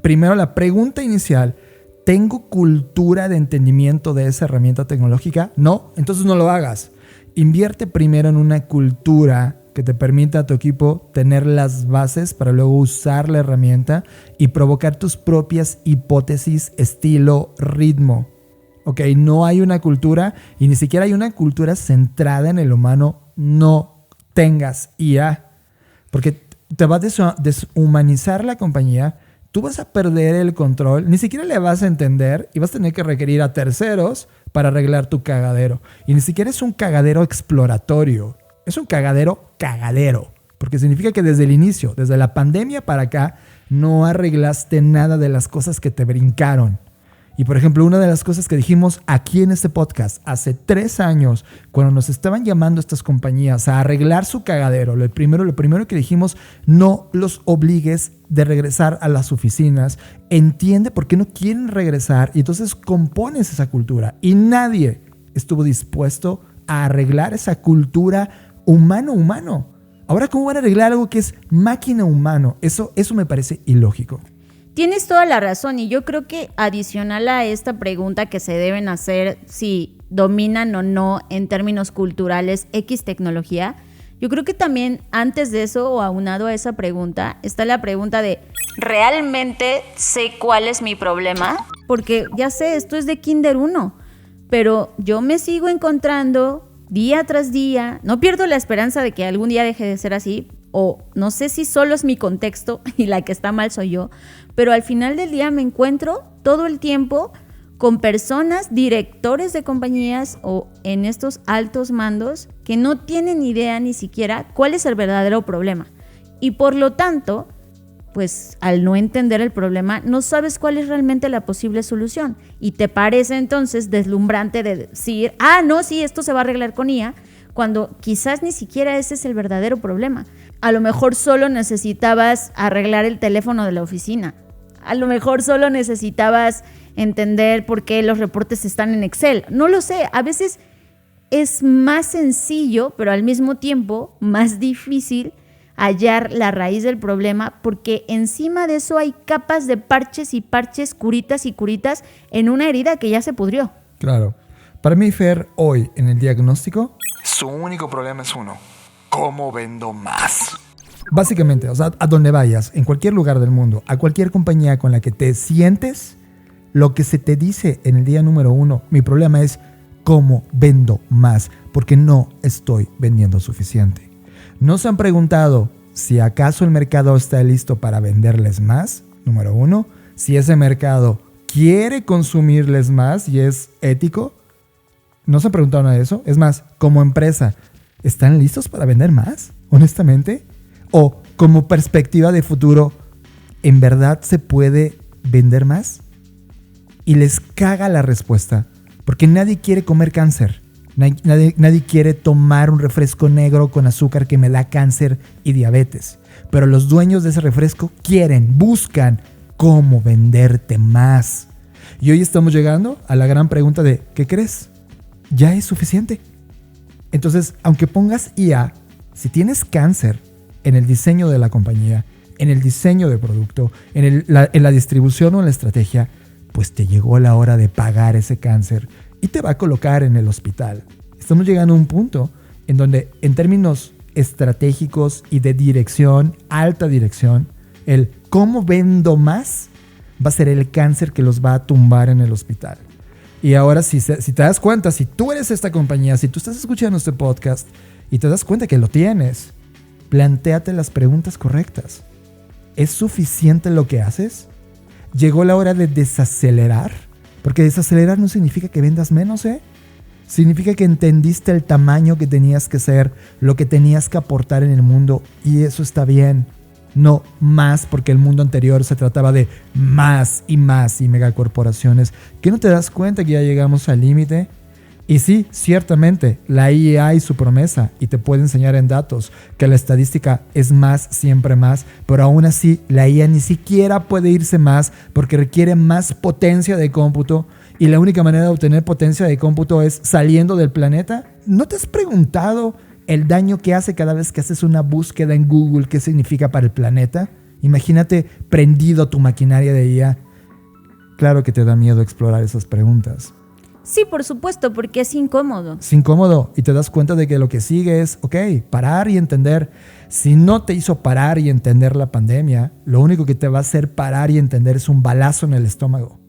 Speaker 3: primero la pregunta inicial, ¿tengo cultura de entendimiento de esa herramienta tecnológica? No, entonces no lo hagas. Invierte primero en una cultura que te permita a tu equipo tener las bases para luego usar la herramienta y provocar tus propias hipótesis, estilo, ritmo. Ok, no hay una cultura y ni siquiera hay una cultura centrada en el humano. No tengas IA, porque te va a deshumanizar la compañía. Tú vas a perder el control, ni siquiera le vas a entender y vas a tener que requerir a terceros para arreglar tu cagadero. Y ni siquiera es un cagadero exploratorio, es un cagadero, porque significa que desde el inicio, desde la pandemia para acá, no arreglaste nada de las cosas que te brincaron. Y por ejemplo, una de las cosas que dijimos aquí en este podcast hace 3 años, cuando nos estaban llamando estas compañías a arreglar su cagadero, lo primero que dijimos, no los obligues de regresar a las oficinas, entiende por qué no quieren regresar y entonces compones esa cultura. Y nadie estuvo dispuesto a arreglar esa cultura humano. Ahora, ¿cómo van a arreglar algo que es máquina humano? Eso me parece ilógico.
Speaker 1: Tienes toda la razón y yo creo que adicional a esta pregunta que se deben hacer si dominan o no en términos culturales X tecnología, yo creo que también antes de eso o aunado a esa pregunta está la pregunta de ¿realmente sé cuál es mi problema? Porque ya sé, esto es de Kinder 1, pero yo me sigo encontrando día tras día, no pierdo la esperanza de que algún día deje de ser así, o no sé si solo es mi contexto y la que está mal soy yo, pero al final del día me encuentro todo el tiempo con personas, directores de compañías o en estos altos mandos que no tienen idea ni siquiera cuál es el verdadero problema. Y por lo tanto, pues al no entender el problema, no sabes cuál es realmente la posible solución. Y te parece entonces deslumbrante de decir, no, sí, esto se va a arreglar con IA, cuando quizás ni siquiera ese es el verdadero problema. A lo mejor solo necesitabas arreglar el teléfono de la oficina. A lo mejor solo necesitabas entender por qué los reportes están en Excel. No lo sé, a veces es más sencillo, pero al mismo tiempo más difícil hallar la raíz del problema, porque encima de eso hay capas de parches y parches, curitas y curitas en una herida que ya se pudrió.
Speaker 3: Claro. Para mí, Fer, hoy en el diagnóstico,
Speaker 2: su único problema es uno: ¿cómo vendo más?
Speaker 3: Básicamente, o sea, a donde vayas, en cualquier lugar del mundo, a cualquier compañía con la que te sientes, lo que se te dice en el día número 1, mi problema es cómo vendo más, porque no estoy vendiendo suficiente. ¿No se han preguntado si acaso el mercado está listo para venderles más? Número 1, si ese mercado quiere consumirles más y es ético. ¿No se han preguntado nada de eso? Es más, como empresa, ¿están listos para vender más? Honestamente. O como perspectiva de futuro, ¿en verdad se puede vender más? Y les caga la respuesta, porque nadie quiere comer cáncer. Nadie quiere tomar un refresco negro con azúcar que me da cáncer y diabetes. Pero los dueños de ese refresco buscan cómo venderte más. Y hoy estamos llegando a la gran pregunta de, ¿qué crees? ¿Ya es suficiente? Entonces, aunque pongas IA, si tienes cáncer en el diseño de la compañía, en el diseño de producto, en la distribución o en la estrategia, pues te llegó la hora de pagar ese cáncer y te va a colocar en el hospital. Estamos llegando a un punto en donde, en términos estratégicos y de dirección, alta dirección, el cómo vendo más va a ser el cáncer que los va a tumbar en el hospital. Y ahora, si te das cuenta, si tú eres esta compañía, si tú estás escuchando este podcast y te das cuenta que lo tienes, plantéate las preguntas correctas. ¿Es suficiente lo que haces? ¿Llegó la hora de desacelerar? Porque desacelerar no significa que vendas menos, Significa que entendiste el tamaño que tenías que ser, lo que tenías que aportar en el mundo, y eso está bien. No más, porque el mundo anterior se trataba de más y megacorporaciones. ¿Que no te das cuenta que ya llegamos al límite? Y sí, ciertamente, la IA y su promesa, y te puede enseñar en datos que la estadística es más, siempre más, pero aún así la IA ni siquiera puede irse más porque requiere más potencia de cómputo, y la única manera de obtener potencia de cómputo es saliendo del planeta. ¿No te has preguntado el daño que hace cada vez que haces una búsqueda en Google qué significa para el planeta? Imagínate prendido tu maquinaria de IA. Claro que te da miedo explorar esas preguntas.
Speaker 1: Sí, por supuesto, porque es incómodo.
Speaker 3: Es incómodo y te das cuenta de que lo que sigue es, parar y entender. Si no te hizo parar y entender la pandemia, lo único que te va a hacer parar y entender es un balazo en el estómago.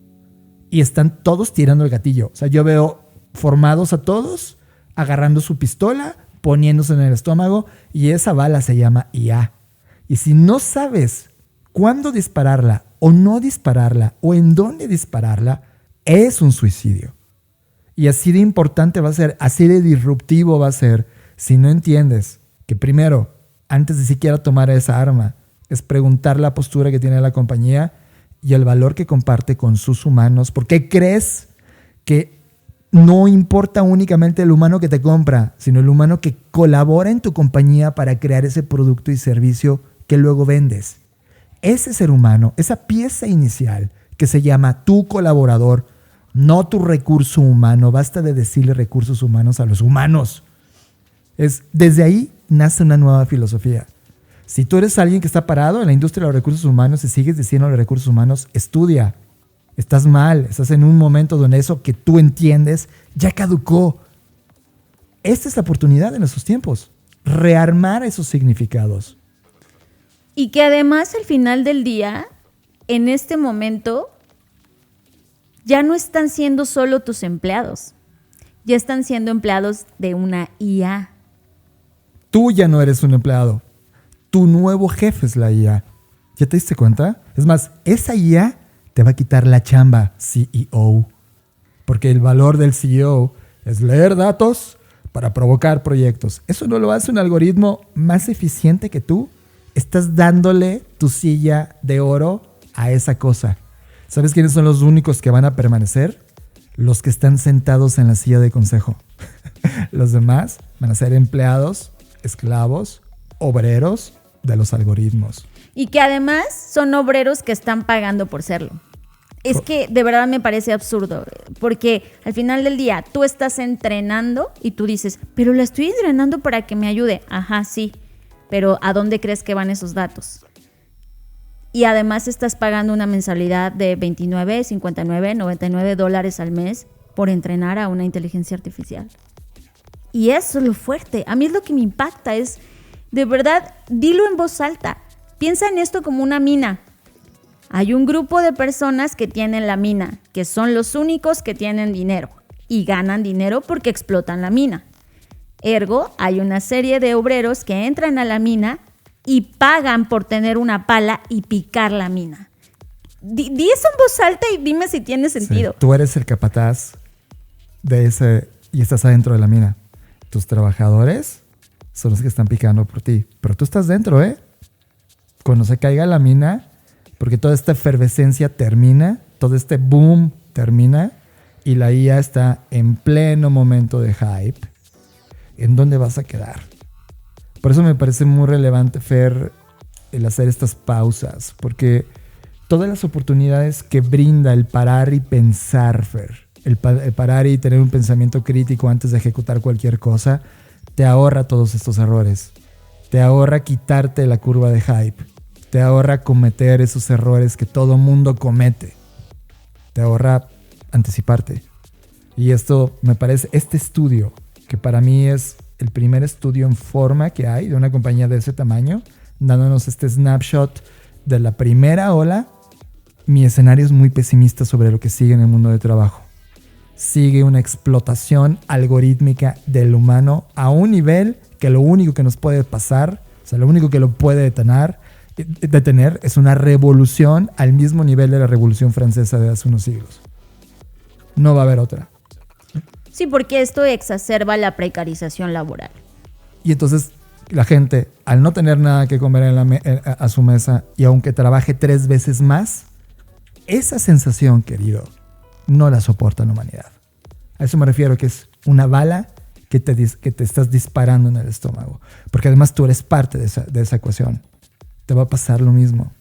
Speaker 3: Y están todos tirando el gatillo. O sea, yo veo formados a todos agarrando su pistola, poniéndose en el estómago, y esa bala se llama IA. Y si no sabes cuándo dispararla o no dispararla o en dónde dispararla, es un suicidio. Y así de importante va a ser, así de disruptivo va a ser, si no entiendes que primero, antes de siquiera tomar esa arma, es preguntar la postura que tiene la compañía y el valor que comparte con sus humanos. ¿Por qué crees que no importa únicamente el humano que te compra, sino el humano que colabora en tu compañía para crear ese producto y servicio que luego vendes? Ese ser humano, esa pieza inicial que se llama tu colaborador, no tu recurso humano. Basta de decirle recursos humanos a los humanos. Desde ahí nace una nueva filosofía. Si tú eres alguien que está parado en la industria de los recursos humanos y sigues diciendo los recursos humanos, estudia. Estás mal, estás en un momento donde eso que tú entiendes ya caducó. Esta es la oportunidad en estos tiempos, rearmar esos significados.
Speaker 1: Y que además al final del día, en este momento, ya no están siendo solo tus empleados, ya están siendo empleados de una IA.
Speaker 3: Tú ya no eres un empleado. Tu nuevo jefe es la IA. ¿Ya te diste cuenta? Es más, esa IA te va a quitar la chamba, CEO. Porque el valor del CEO es leer datos para provocar proyectos. Eso no lo hace un algoritmo más eficiente que tú. Estás dándole tu silla de oro a esa cosa. ¿Sabes quiénes son los únicos que van a permanecer? Los que están sentados en la silla de consejo. Los demás van a ser empleados, esclavos, obreros de los algoritmos.
Speaker 1: Y que además son obreros que están pagando por serlo. Es que de verdad me parece absurdo, porque al final del día tú estás entrenando y tú dices, pero la estoy entrenando para que me ayude. Ajá, sí, pero ¿a dónde crees que van esos datos? Y además estás pagando una mensualidad de $29, $59, $99 al mes por entrenar a una inteligencia artificial. Y eso es lo fuerte. A mí es lo que me impacta, es de verdad, dilo en voz alta. Piensa en esto como una mina. Hay un grupo de personas que tienen la mina, que son los únicos que tienen dinero y ganan dinero porque explotan la mina. Ergo, hay una serie de obreros que entran a la mina y pagan por tener una pala y picar la mina. Di eso en voz alta y dime si tiene sentido.
Speaker 3: Sí, tú eres el capataz de ese y estás adentro de la mina. Tus trabajadores son los que están picando por ti, pero tú estás dentro, ¿eh? Cuando se caiga la mina, porque toda esta efervescencia termina, todo este boom termina y la IA está en pleno momento de hype, ¿en dónde vas a quedar? Por eso me parece muy relevante, Fer, el hacer estas pausas, porque todas las oportunidades que brinda el parar y pensar, Fer, el parar y tener un pensamiento crítico antes de ejecutar cualquier cosa, te ahorra todos estos errores. Te ahorra quitarte la curva de hype. Te ahorra cometer esos errores que todo mundo comete. Te ahorra anticiparte. Y esto me parece, este estudio, que para mí es el primer estudio en forma que hay de una compañía de ese tamaño, dándonos este snapshot de la primera ola, mi escenario es muy pesimista sobre lo que sigue en el mundo de trabajo. Sigue una explotación algorítmica del humano a un nivel que lo único que nos puede pasar, o sea, lo único que lo puede detener es una revolución al mismo nivel de la Revolución Francesa de hace unos siglos. No va a haber otra.
Speaker 1: Sí, porque esto exacerba la precarización laboral.
Speaker 3: Y entonces la gente, al no tener nada que comer a su mesa y aunque trabaje 3 veces más, esa sensación, querido, no la soporta la humanidad. A eso me refiero, que es una bala que te estás disparando en el estómago. Porque además tú eres parte de esa ecuación. Te va a pasar lo mismo.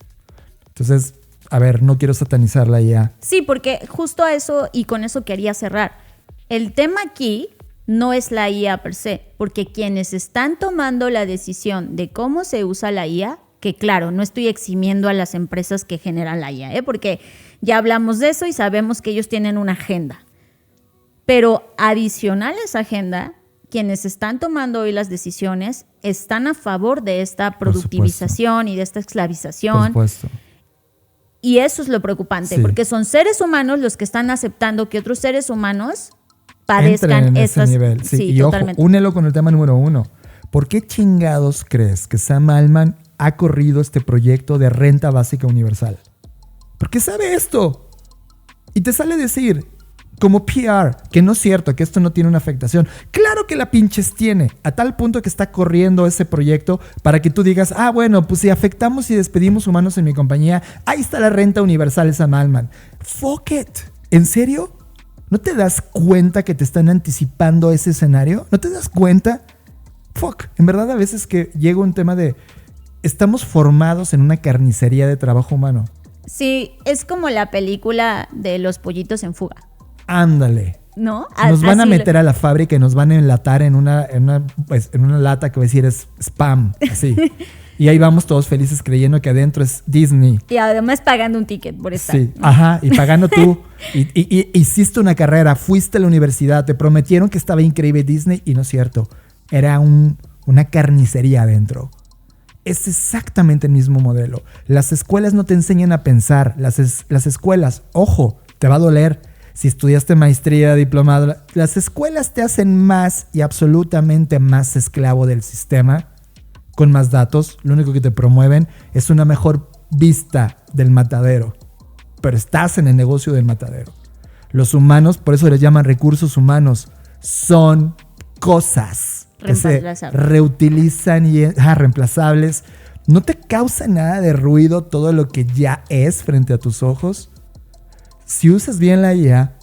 Speaker 3: Entonces, a ver, no quiero satanizar la IA.
Speaker 1: Sí, porque justo a eso y con eso quería cerrar. El tema aquí no es la IA per se, porque quienes están tomando la decisión de cómo se usa la IA, que claro, no estoy eximiendo a las empresas que generan la IA, porque ya hablamos de eso y sabemos que ellos tienen una agenda. Pero adicional a esa agenda, quienes están tomando hoy las decisiones están a favor de esta productivización y de esta esclavización.
Speaker 3: Por supuesto.
Speaker 1: Y eso es lo preocupante,
Speaker 3: Sí.
Speaker 1: porque son seres humanos los que están aceptando que otros seres humanos padezcan
Speaker 3: Entren en
Speaker 1: esas...
Speaker 3: ese nivel. Sí, y
Speaker 1: totalmente.
Speaker 3: ojo, únelo con el tema número 1. ¿Por qué chingados crees que Sam Altman ha corrido este proyecto de renta básica universal? Porque sabe esto. Y te sale decir, como PR, que no es cierto, que esto no tiene una afectación. Claro que la pinches tiene, a tal punto que está corriendo ese proyecto para que tú digas, bueno, pues si afectamos y despedimos humanos en mi compañía, ahí está la renta universal de Sam Altman. Fuck it. ¿En serio? ¿No te das cuenta que te están anticipando ese escenario? ¿No te das cuenta? Fuck. En verdad a veces que llega un tema de, estamos formados en una carnicería de trabajo humano.
Speaker 1: Sí, es como la película de los pollitos en fuga,
Speaker 3: Ándale.
Speaker 1: ¿no?
Speaker 3: Nos van a
Speaker 1: Así
Speaker 3: meter a la fábrica y nos van a enlatar en una lata que va a decir es spam, así. Y ahí vamos todos felices creyendo que adentro es Disney.
Speaker 1: Y además pagando un ticket por estar.
Speaker 3: Sí, ajá, y pagando tú. y hiciste una carrera, fuiste a la universidad, te prometieron que estaba increíble Disney y no es cierto. Era una carnicería adentro. Es exactamente el mismo modelo. Las escuelas no te enseñan a pensar. Las escuelas, ojo, te va a doler. Si estudiaste maestría, diplomado, las escuelas te hacen más y absolutamente más esclavo del sistema, con más datos. Lo único que te promueven es una mejor vista del matadero, pero estás en el negocio del matadero. Los humanos, por eso les llaman recursos humanos, son cosas que se reutilizan y reemplazables. ¿No te causa nada de ruido todo lo que ya es frente a tus ojos? Si usas bien la IA,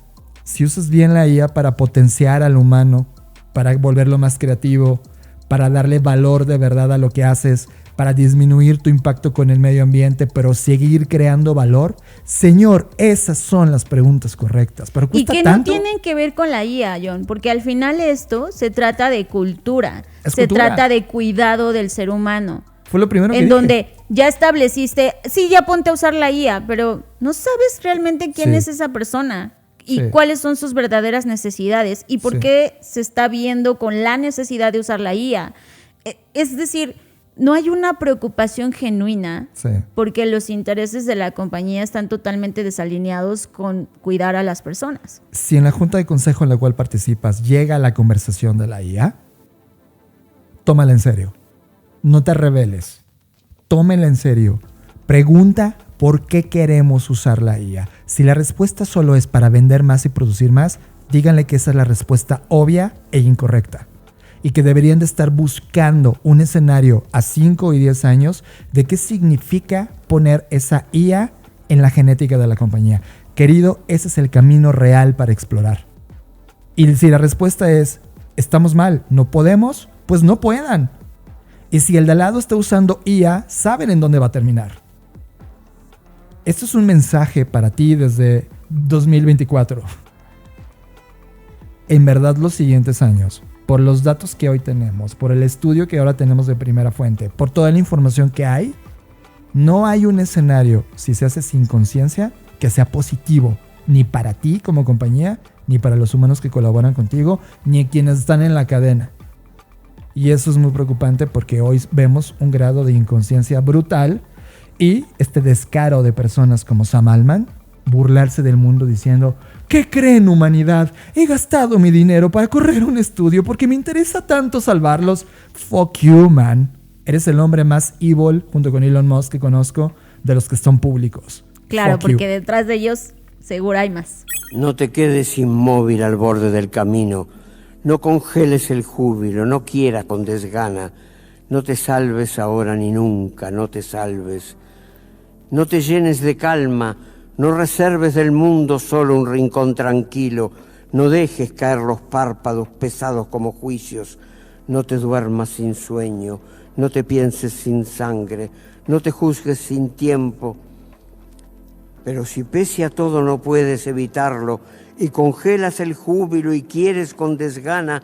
Speaker 3: para potenciar al humano, para volverlo más creativo, para darle valor de verdad a lo que haces, para disminuir tu impacto con el medio ambiente, pero seguir creando valor, señor, esas son las preguntas correctas. Pero
Speaker 1: y
Speaker 3: cuesta
Speaker 1: que
Speaker 3: tanto.
Speaker 1: no tienen que ver con la IA, John, porque al final esto se trata de cultura,
Speaker 3: Se
Speaker 1: trata de cuidado del ser humano.
Speaker 3: Fue lo primero que
Speaker 1: en
Speaker 3: dije.
Speaker 1: donde ya estableciste, sí, ya ponte a usar la IA, pero no sabes realmente quién es esa persona y cuáles son sus verdaderas necesidades y por qué se está viendo con la necesidad de usar la IA. Es decir, no hay una preocupación genuina porque los intereses de la compañía están totalmente desalineados con cuidar a las personas.
Speaker 3: Si en la junta de consejo en la cual participas llega la conversación de la IA, tómala en serio. No te rebeles. Tómela en serio. Pregunta por qué queremos usar la IA. Si la respuesta solo es para vender más y producir más, díganle que esa es la respuesta obvia e incorrecta. Y que deberían de estar buscando un escenario a 5 y 10 años de qué significa poner esa IA en la genética de la compañía. Querido, ese es el camino real para explorar. Y si la respuesta es, estamos mal, no podemos, pues no puedan. Y si el de al lado está usando IA, saben en dónde va a terminar. Esto es un mensaje para ti desde 2024. En verdad, los siguientes años, por los datos que hoy tenemos, por el estudio que ahora tenemos de primera fuente, por toda la información que hay, no hay un escenario, si se hace sin conciencia, que sea positivo, ni para ti como compañía, ni para los humanos que colaboran contigo, ni quienes están en la cadena. Y eso es muy preocupante porque hoy vemos un grado de inconsciencia brutal y este descaro de personas como Sam Altman, burlarse del mundo diciendo, ¿qué creen, humanidad? He gastado mi dinero para correr un estudio porque me interesa tanto salvarlos. Fuck you, man. Eres el hombre más evil, junto con Elon Musk, que conozco, de los que son públicos.
Speaker 1: Claro,
Speaker 3: Fuck
Speaker 1: porque
Speaker 3: you.
Speaker 1: detrás de ellos seguro hay más.
Speaker 8: No te quedes inmóvil al borde del camino. No congeles el júbilo, no quieras con desgana. No te salves ahora ni nunca, no te salves. No te llenes de calma, no reserves del mundo solo un rincón tranquilo. No dejes caer los párpados pesados como juicios. No te duermas sin sueño. No te pienses sin sangre. No te juzgues sin tiempo. Pero si pese a todo no puedes evitarlo y congelas el júbilo y quieres con desgana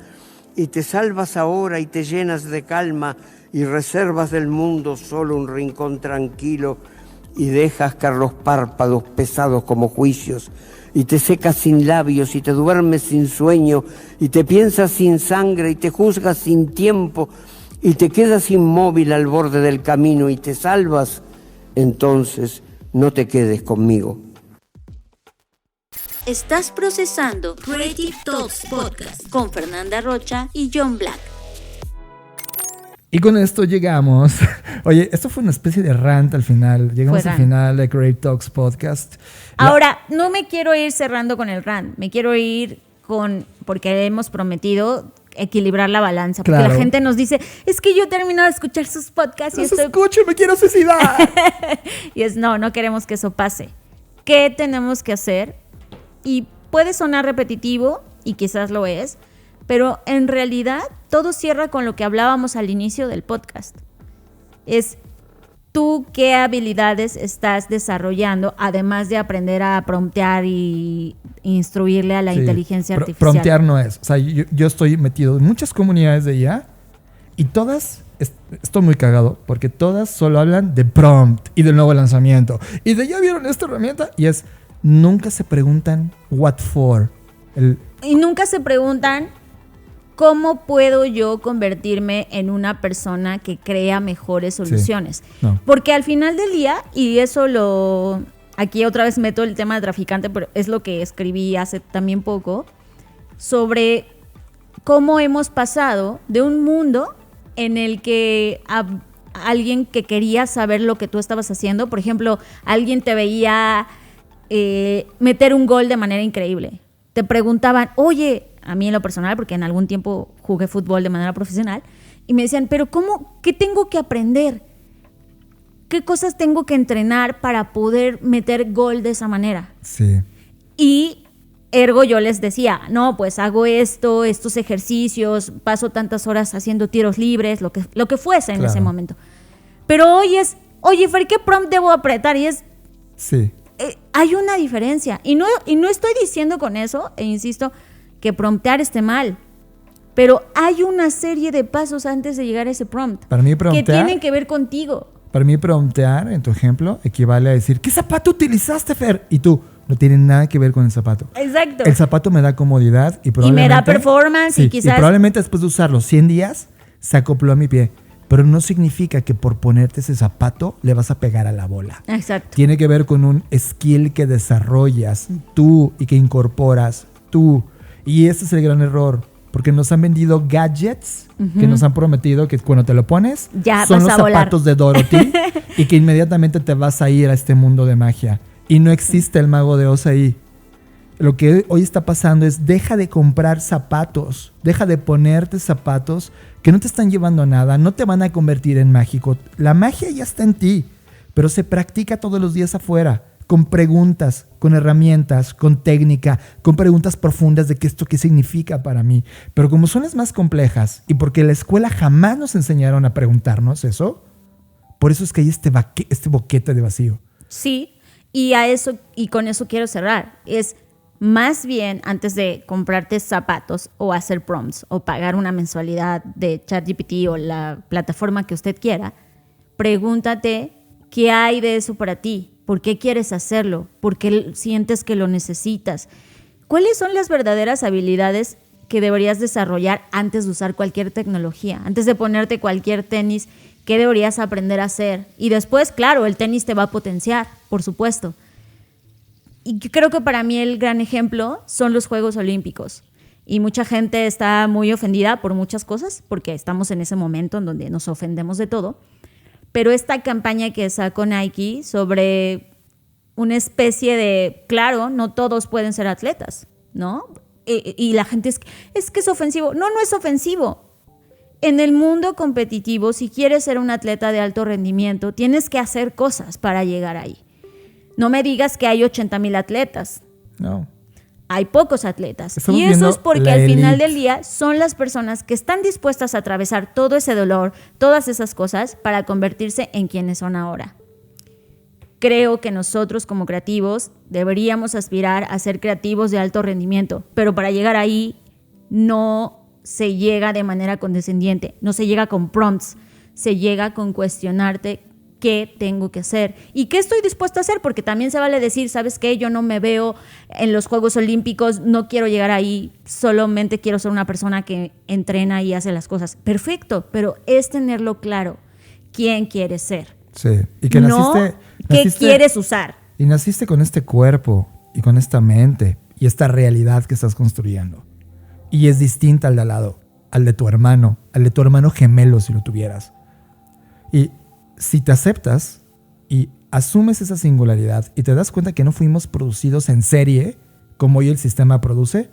Speaker 8: y te salvas ahora y te llenas de calma y reservas del mundo solo un rincón tranquilo y dejas caer los párpados pesados como juicios y te secas sin labios y te duermes sin sueño y te piensas sin sangre y te juzgas sin tiempo y te quedas inmóvil al borde del camino y te salvas, entonces no te quedes conmigo.
Speaker 5: Estás procesando Creative Talks Podcast con Fernanda Rocha y John Black.
Speaker 3: Y con esto llegamos. Oye, esto fue una especie de rant al final. Llegamos al final de Creative Talks Podcast.
Speaker 1: Ahora, no me quiero ir cerrando con el rant. Me quiero ir porque hemos prometido equilibrar la balanza. Porque la gente nos dice, es que yo he terminado de escuchar sus podcasts y
Speaker 3: escucho, me quiero suicidar.
Speaker 1: Y no queremos que eso pase. ¿Qué tenemos que hacer? Y puede sonar repetitivo, y quizás lo es, pero en realidad todo cierra con lo que hablábamos al inicio del podcast. Es tú qué habilidades estás desarrollando, además de aprender a promptear y instruirle a la inteligencia artificial.
Speaker 3: Promptear no es. O sea, yo estoy metido en muchas comunidades de IA y todas, estoy muy cagado, porque todas solo hablan de prompt y del nuevo lanzamiento. Y de ya vieron esta herramienta y nunca se preguntan what for.
Speaker 1: Y nunca se preguntan cómo puedo yo convertirme en una persona que crea mejores soluciones. Sí, no. Porque al final del día, y eso aquí otra vez meto el tema de traficante, pero es lo que escribí hace también poco, sobre cómo hemos pasado de un mundo en el que alguien que quería saber lo que tú estabas haciendo, por ejemplo, alguien te veía meter un gol de manera increíble. Te preguntaban, oye, a mí en lo personal, porque en algún tiempo jugué fútbol de manera profesional, y me decían, pero ¿qué tengo que aprender? ¿Qué cosas tengo que entrenar para poder meter gol de esa manera?
Speaker 3: Sí.
Speaker 1: Y ergo yo les decía, no, pues hago estos ejercicios, paso tantas horas haciendo tiros libres, lo que fuese en ese momento. Pero hoy oye, Fer, ¿qué prompt debo apretar? Y
Speaker 3: sí.
Speaker 1: Hay una diferencia. Y no estoy diciendo con eso, e insisto, que promptear esté mal. Pero hay una serie de pasos antes de llegar a ese prompt.
Speaker 3: Para mí promptear,
Speaker 1: que tienen que ver contigo.
Speaker 3: Para mí promptear, en tu ejemplo, equivale a decir, ¿qué zapato utilizaste, Fer? Y tú, no tiene nada que ver con el zapato.
Speaker 1: Exacto.
Speaker 3: El zapato me da comodidad y probablemente...
Speaker 1: Y me da performance y quizás...
Speaker 3: Y probablemente después de usarlo 100 días, se acopló a mi pie. Pero no significa que por ponerte ese zapato le vas a pegar a la bola.
Speaker 1: Exacto.
Speaker 3: Tiene que ver con un skill que desarrollas tú y que incorporas tú. Y ese es el gran error. Porque nos han vendido gadgets que nos han prometido que cuando te lo pones
Speaker 1: ya
Speaker 3: son los zapatos de Dorothy y que inmediatamente te vas a ir a este mundo de magia. Y no existe el mago de Oz ahí. Lo que hoy está pasando es deja de comprar zapatos, deja de ponerte zapatos que no te están llevando a nada, no te van a convertir en mágico. La magia ya está en ti, pero se practica todos los días afuera, con preguntas, con herramientas, con técnica, con preguntas profundas de qué significa para mí. Pero como son las más complejas y porque en la escuela jamás nos enseñaron a preguntarnos eso, por eso es que hay este boquete de vacío.
Speaker 1: Sí, y con eso quiero cerrar. Es más bien, antes de comprarte zapatos o hacer prompts o pagar una mensualidad de ChatGPT o la plataforma que usted quiera, pregúntate qué hay de eso para ti, por qué quieres hacerlo, por qué sientes que lo necesitas, cuáles son las verdaderas habilidades que deberías desarrollar antes de usar cualquier tecnología, antes de ponerte cualquier tenis, qué deberías aprender a hacer. Y después, claro, el tenis te va a potenciar, por supuesto. Y creo que para mí el gran ejemplo son los Juegos Olímpicos. Y mucha gente está muy ofendida por muchas cosas, porque estamos en ese momento en donde nos ofendemos de todo. Pero esta campaña que sacó Nike sobre una especie de, claro, no todos pueden ser atletas, ¿no? Y la gente es que es ofensivo. No es ofensivo. En el mundo competitivo, si quieres ser un atleta de alto rendimiento, tienes que hacer cosas para llegar ahí. No me digas que hay 80,000 atletas.
Speaker 3: No.
Speaker 1: hay pocos atletas.
Speaker 3: Estamos
Speaker 1: Y eso
Speaker 3: viendo
Speaker 1: es porque
Speaker 3: la
Speaker 1: al final
Speaker 3: elite.
Speaker 1: del día son las personas que están dispuestas a atravesar todo ese dolor, todas esas cosas, para convertirse en quienes son ahora. Creo que nosotros como creativos deberíamos aspirar a ser creativos de alto rendimiento, pero para llegar ahí no se llega de manera condescendiente, no se llega con prompts, se llega con cuestionarte qué tengo que hacer y qué estoy dispuesta a hacer, porque también se vale decir, ¿sabes qué? Yo no me veo en los Juegos Olímpicos, no quiero llegar ahí, solamente quiero ser una persona que entrena y hace las cosas. Perfecto, pero es tenerlo claro, quién quieres ser.
Speaker 3: Sí, y que
Speaker 1: No, ¿qué quieres usar?
Speaker 3: Y naciste con este cuerpo y con esta mente y esta realidad que estás construyendo. Y es distinta al de al lado, al de tu hermano gemelo si lo tuvieras. Y si te aceptas y asumes esa singularidad y te das cuenta que no fuimos producidos en serie como hoy el sistema produce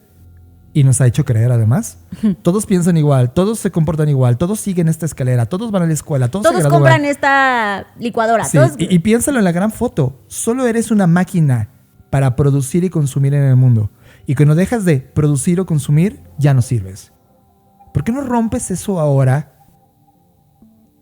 Speaker 3: y nos ha hecho creer además, todos piensan igual, todos se comportan igual, todos siguen esta escalera, todos van a la escuela, todos se gradúan.
Speaker 1: Compran esta licuadora.
Speaker 3: Sí,
Speaker 1: Todos...
Speaker 3: y piénsalo en la gran foto. Solo eres una máquina para producir y consumir en el mundo. Y cuando dejas de producir o consumir, ya no sirves. ¿Por qué no rompes eso ahora?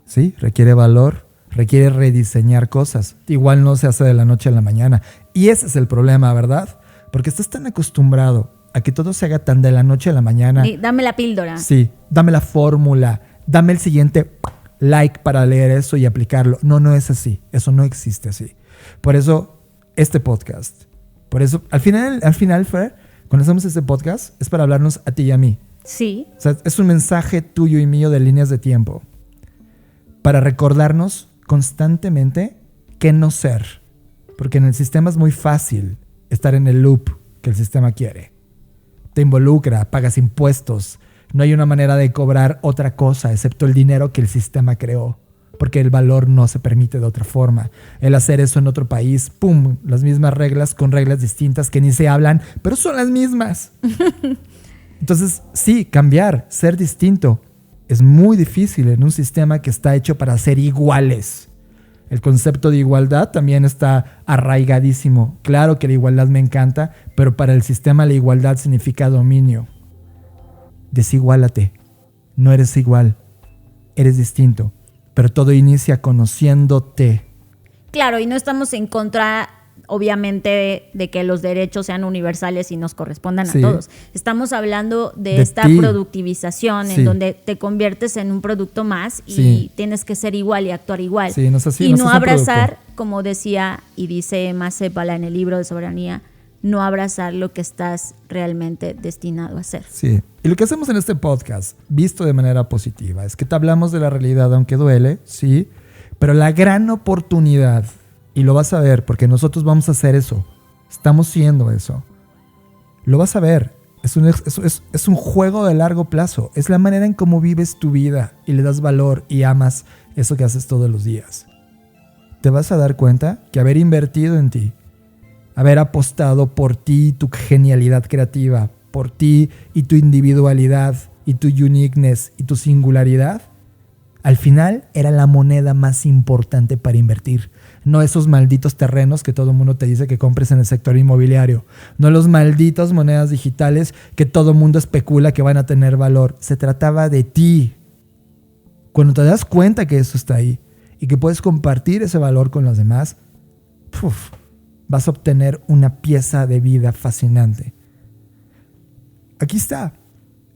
Speaker 3: Sí, requiere valor, requiere rediseñar cosas. Igual no se hace de la noche a la mañana. Y ese es el problema, ¿verdad? Porque estás tan acostumbrado a que todo se haga tan de la noche a la mañana.
Speaker 1: Sí, dame la píldora.
Speaker 3: Sí, dame la fórmula, dame el siguiente like para leer eso y aplicarlo. No es así. Eso no existe así. Por eso, este podcast. Por eso, al final, Fer, cuando hacemos este podcast, es para hablarnos a ti y a mí.
Speaker 1: Sí.
Speaker 3: O sea, es un mensaje tuyo y mío de líneas de tiempo. Para recordarnos constantemente qué no ser. Porque en el sistema es muy fácil estar en el loop que el sistema quiere. Te involucra, pagas impuestos. No hay una manera de cobrar otra cosa excepto el dinero que el sistema creó. Porque el valor no se permite de otra forma. El hacer eso en otro país, ¡pum! Las mismas reglas con reglas distintas que ni se hablan, pero son las mismas. Entonces, sí, cambiar, ser distinto, es muy difícil en un sistema que está hecho para ser iguales. El concepto de igualdad también está arraigadísimo. Claro que la igualdad me encanta, pero para el sistema la igualdad significa dominio. Desiguálate. No eres igual. Eres distinto. Pero todo inicia conociéndote.
Speaker 1: Claro, y no estamos en contra, obviamente, de que los derechos sean universales y nos correspondan a todos. Estamos hablando de esta
Speaker 3: ti.
Speaker 1: Productivización,
Speaker 3: Sí.
Speaker 1: en donde te conviertes en un producto más y
Speaker 3: Sí.
Speaker 1: tienes que ser igual y actuar igual.
Speaker 3: Sí, no es así,
Speaker 1: y
Speaker 3: no
Speaker 1: no
Speaker 3: estás en
Speaker 1: abrazar,
Speaker 3: producto.
Speaker 1: como decía y dice Mazepala en el libro de Soberanía, no abrazar lo que estás realmente destinado a ser.
Speaker 3: Sí. Y lo que hacemos en este podcast, visto de manera positiva, es que te hablamos de la realidad, aunque duele, sí, pero la gran oportunidad, y lo vas a ver, porque nosotros vamos a hacer eso, estamos siendo eso, lo vas a ver, es un juego de largo plazo, es la manera en cómo vives tu vida y le das valor y amas eso que haces todos los días. Te vas a dar cuenta que haber invertido en ti, haber apostado por ti y tu genialidad creativa, por ti y tu individualidad y tu uniqueness y tu singularidad, al final era la moneda más importante para invertir. No esos malditos terrenos que todo el mundo te dice que compres en el sector inmobiliario. No los malditos monedas digitales que todo el mundo especula que van a tener valor. Se trataba de ti. Cuando te das cuenta que eso está ahí y que puedes compartir ese valor con los demás, vas a obtener una pieza de vida fascinante. Aquí está.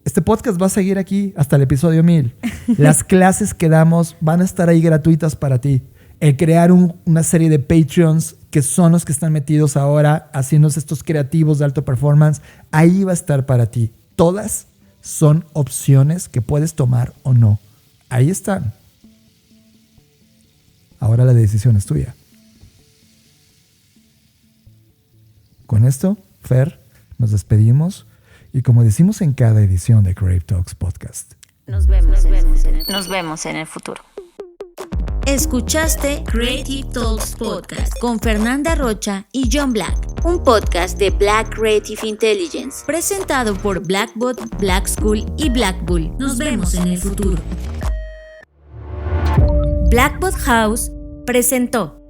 Speaker 3: Este podcast va a seguir aquí hasta el episodio 1000. Las clases que damos van a estar ahí gratuitas para ti. El crear una serie de Patreons que son los que están metidos ahora haciendo estos creativos de alto performance, ahí va a estar para ti. Todas son opciones que puedes tomar o no. Ahí están. Ahora la decisión es tuya. Con esto, Fer, nos despedimos y como decimos en cada edición de Creative Talks Podcast,
Speaker 5: Nos vemos en el futuro. Escuchaste Creative Talks Podcast con Fernanda Rocha y John Black, un podcast de Black Creative Intelligence, presentado por Blackbot, Black School y Black Bull. Nos vemos en el futuro. Blackbot House presentó.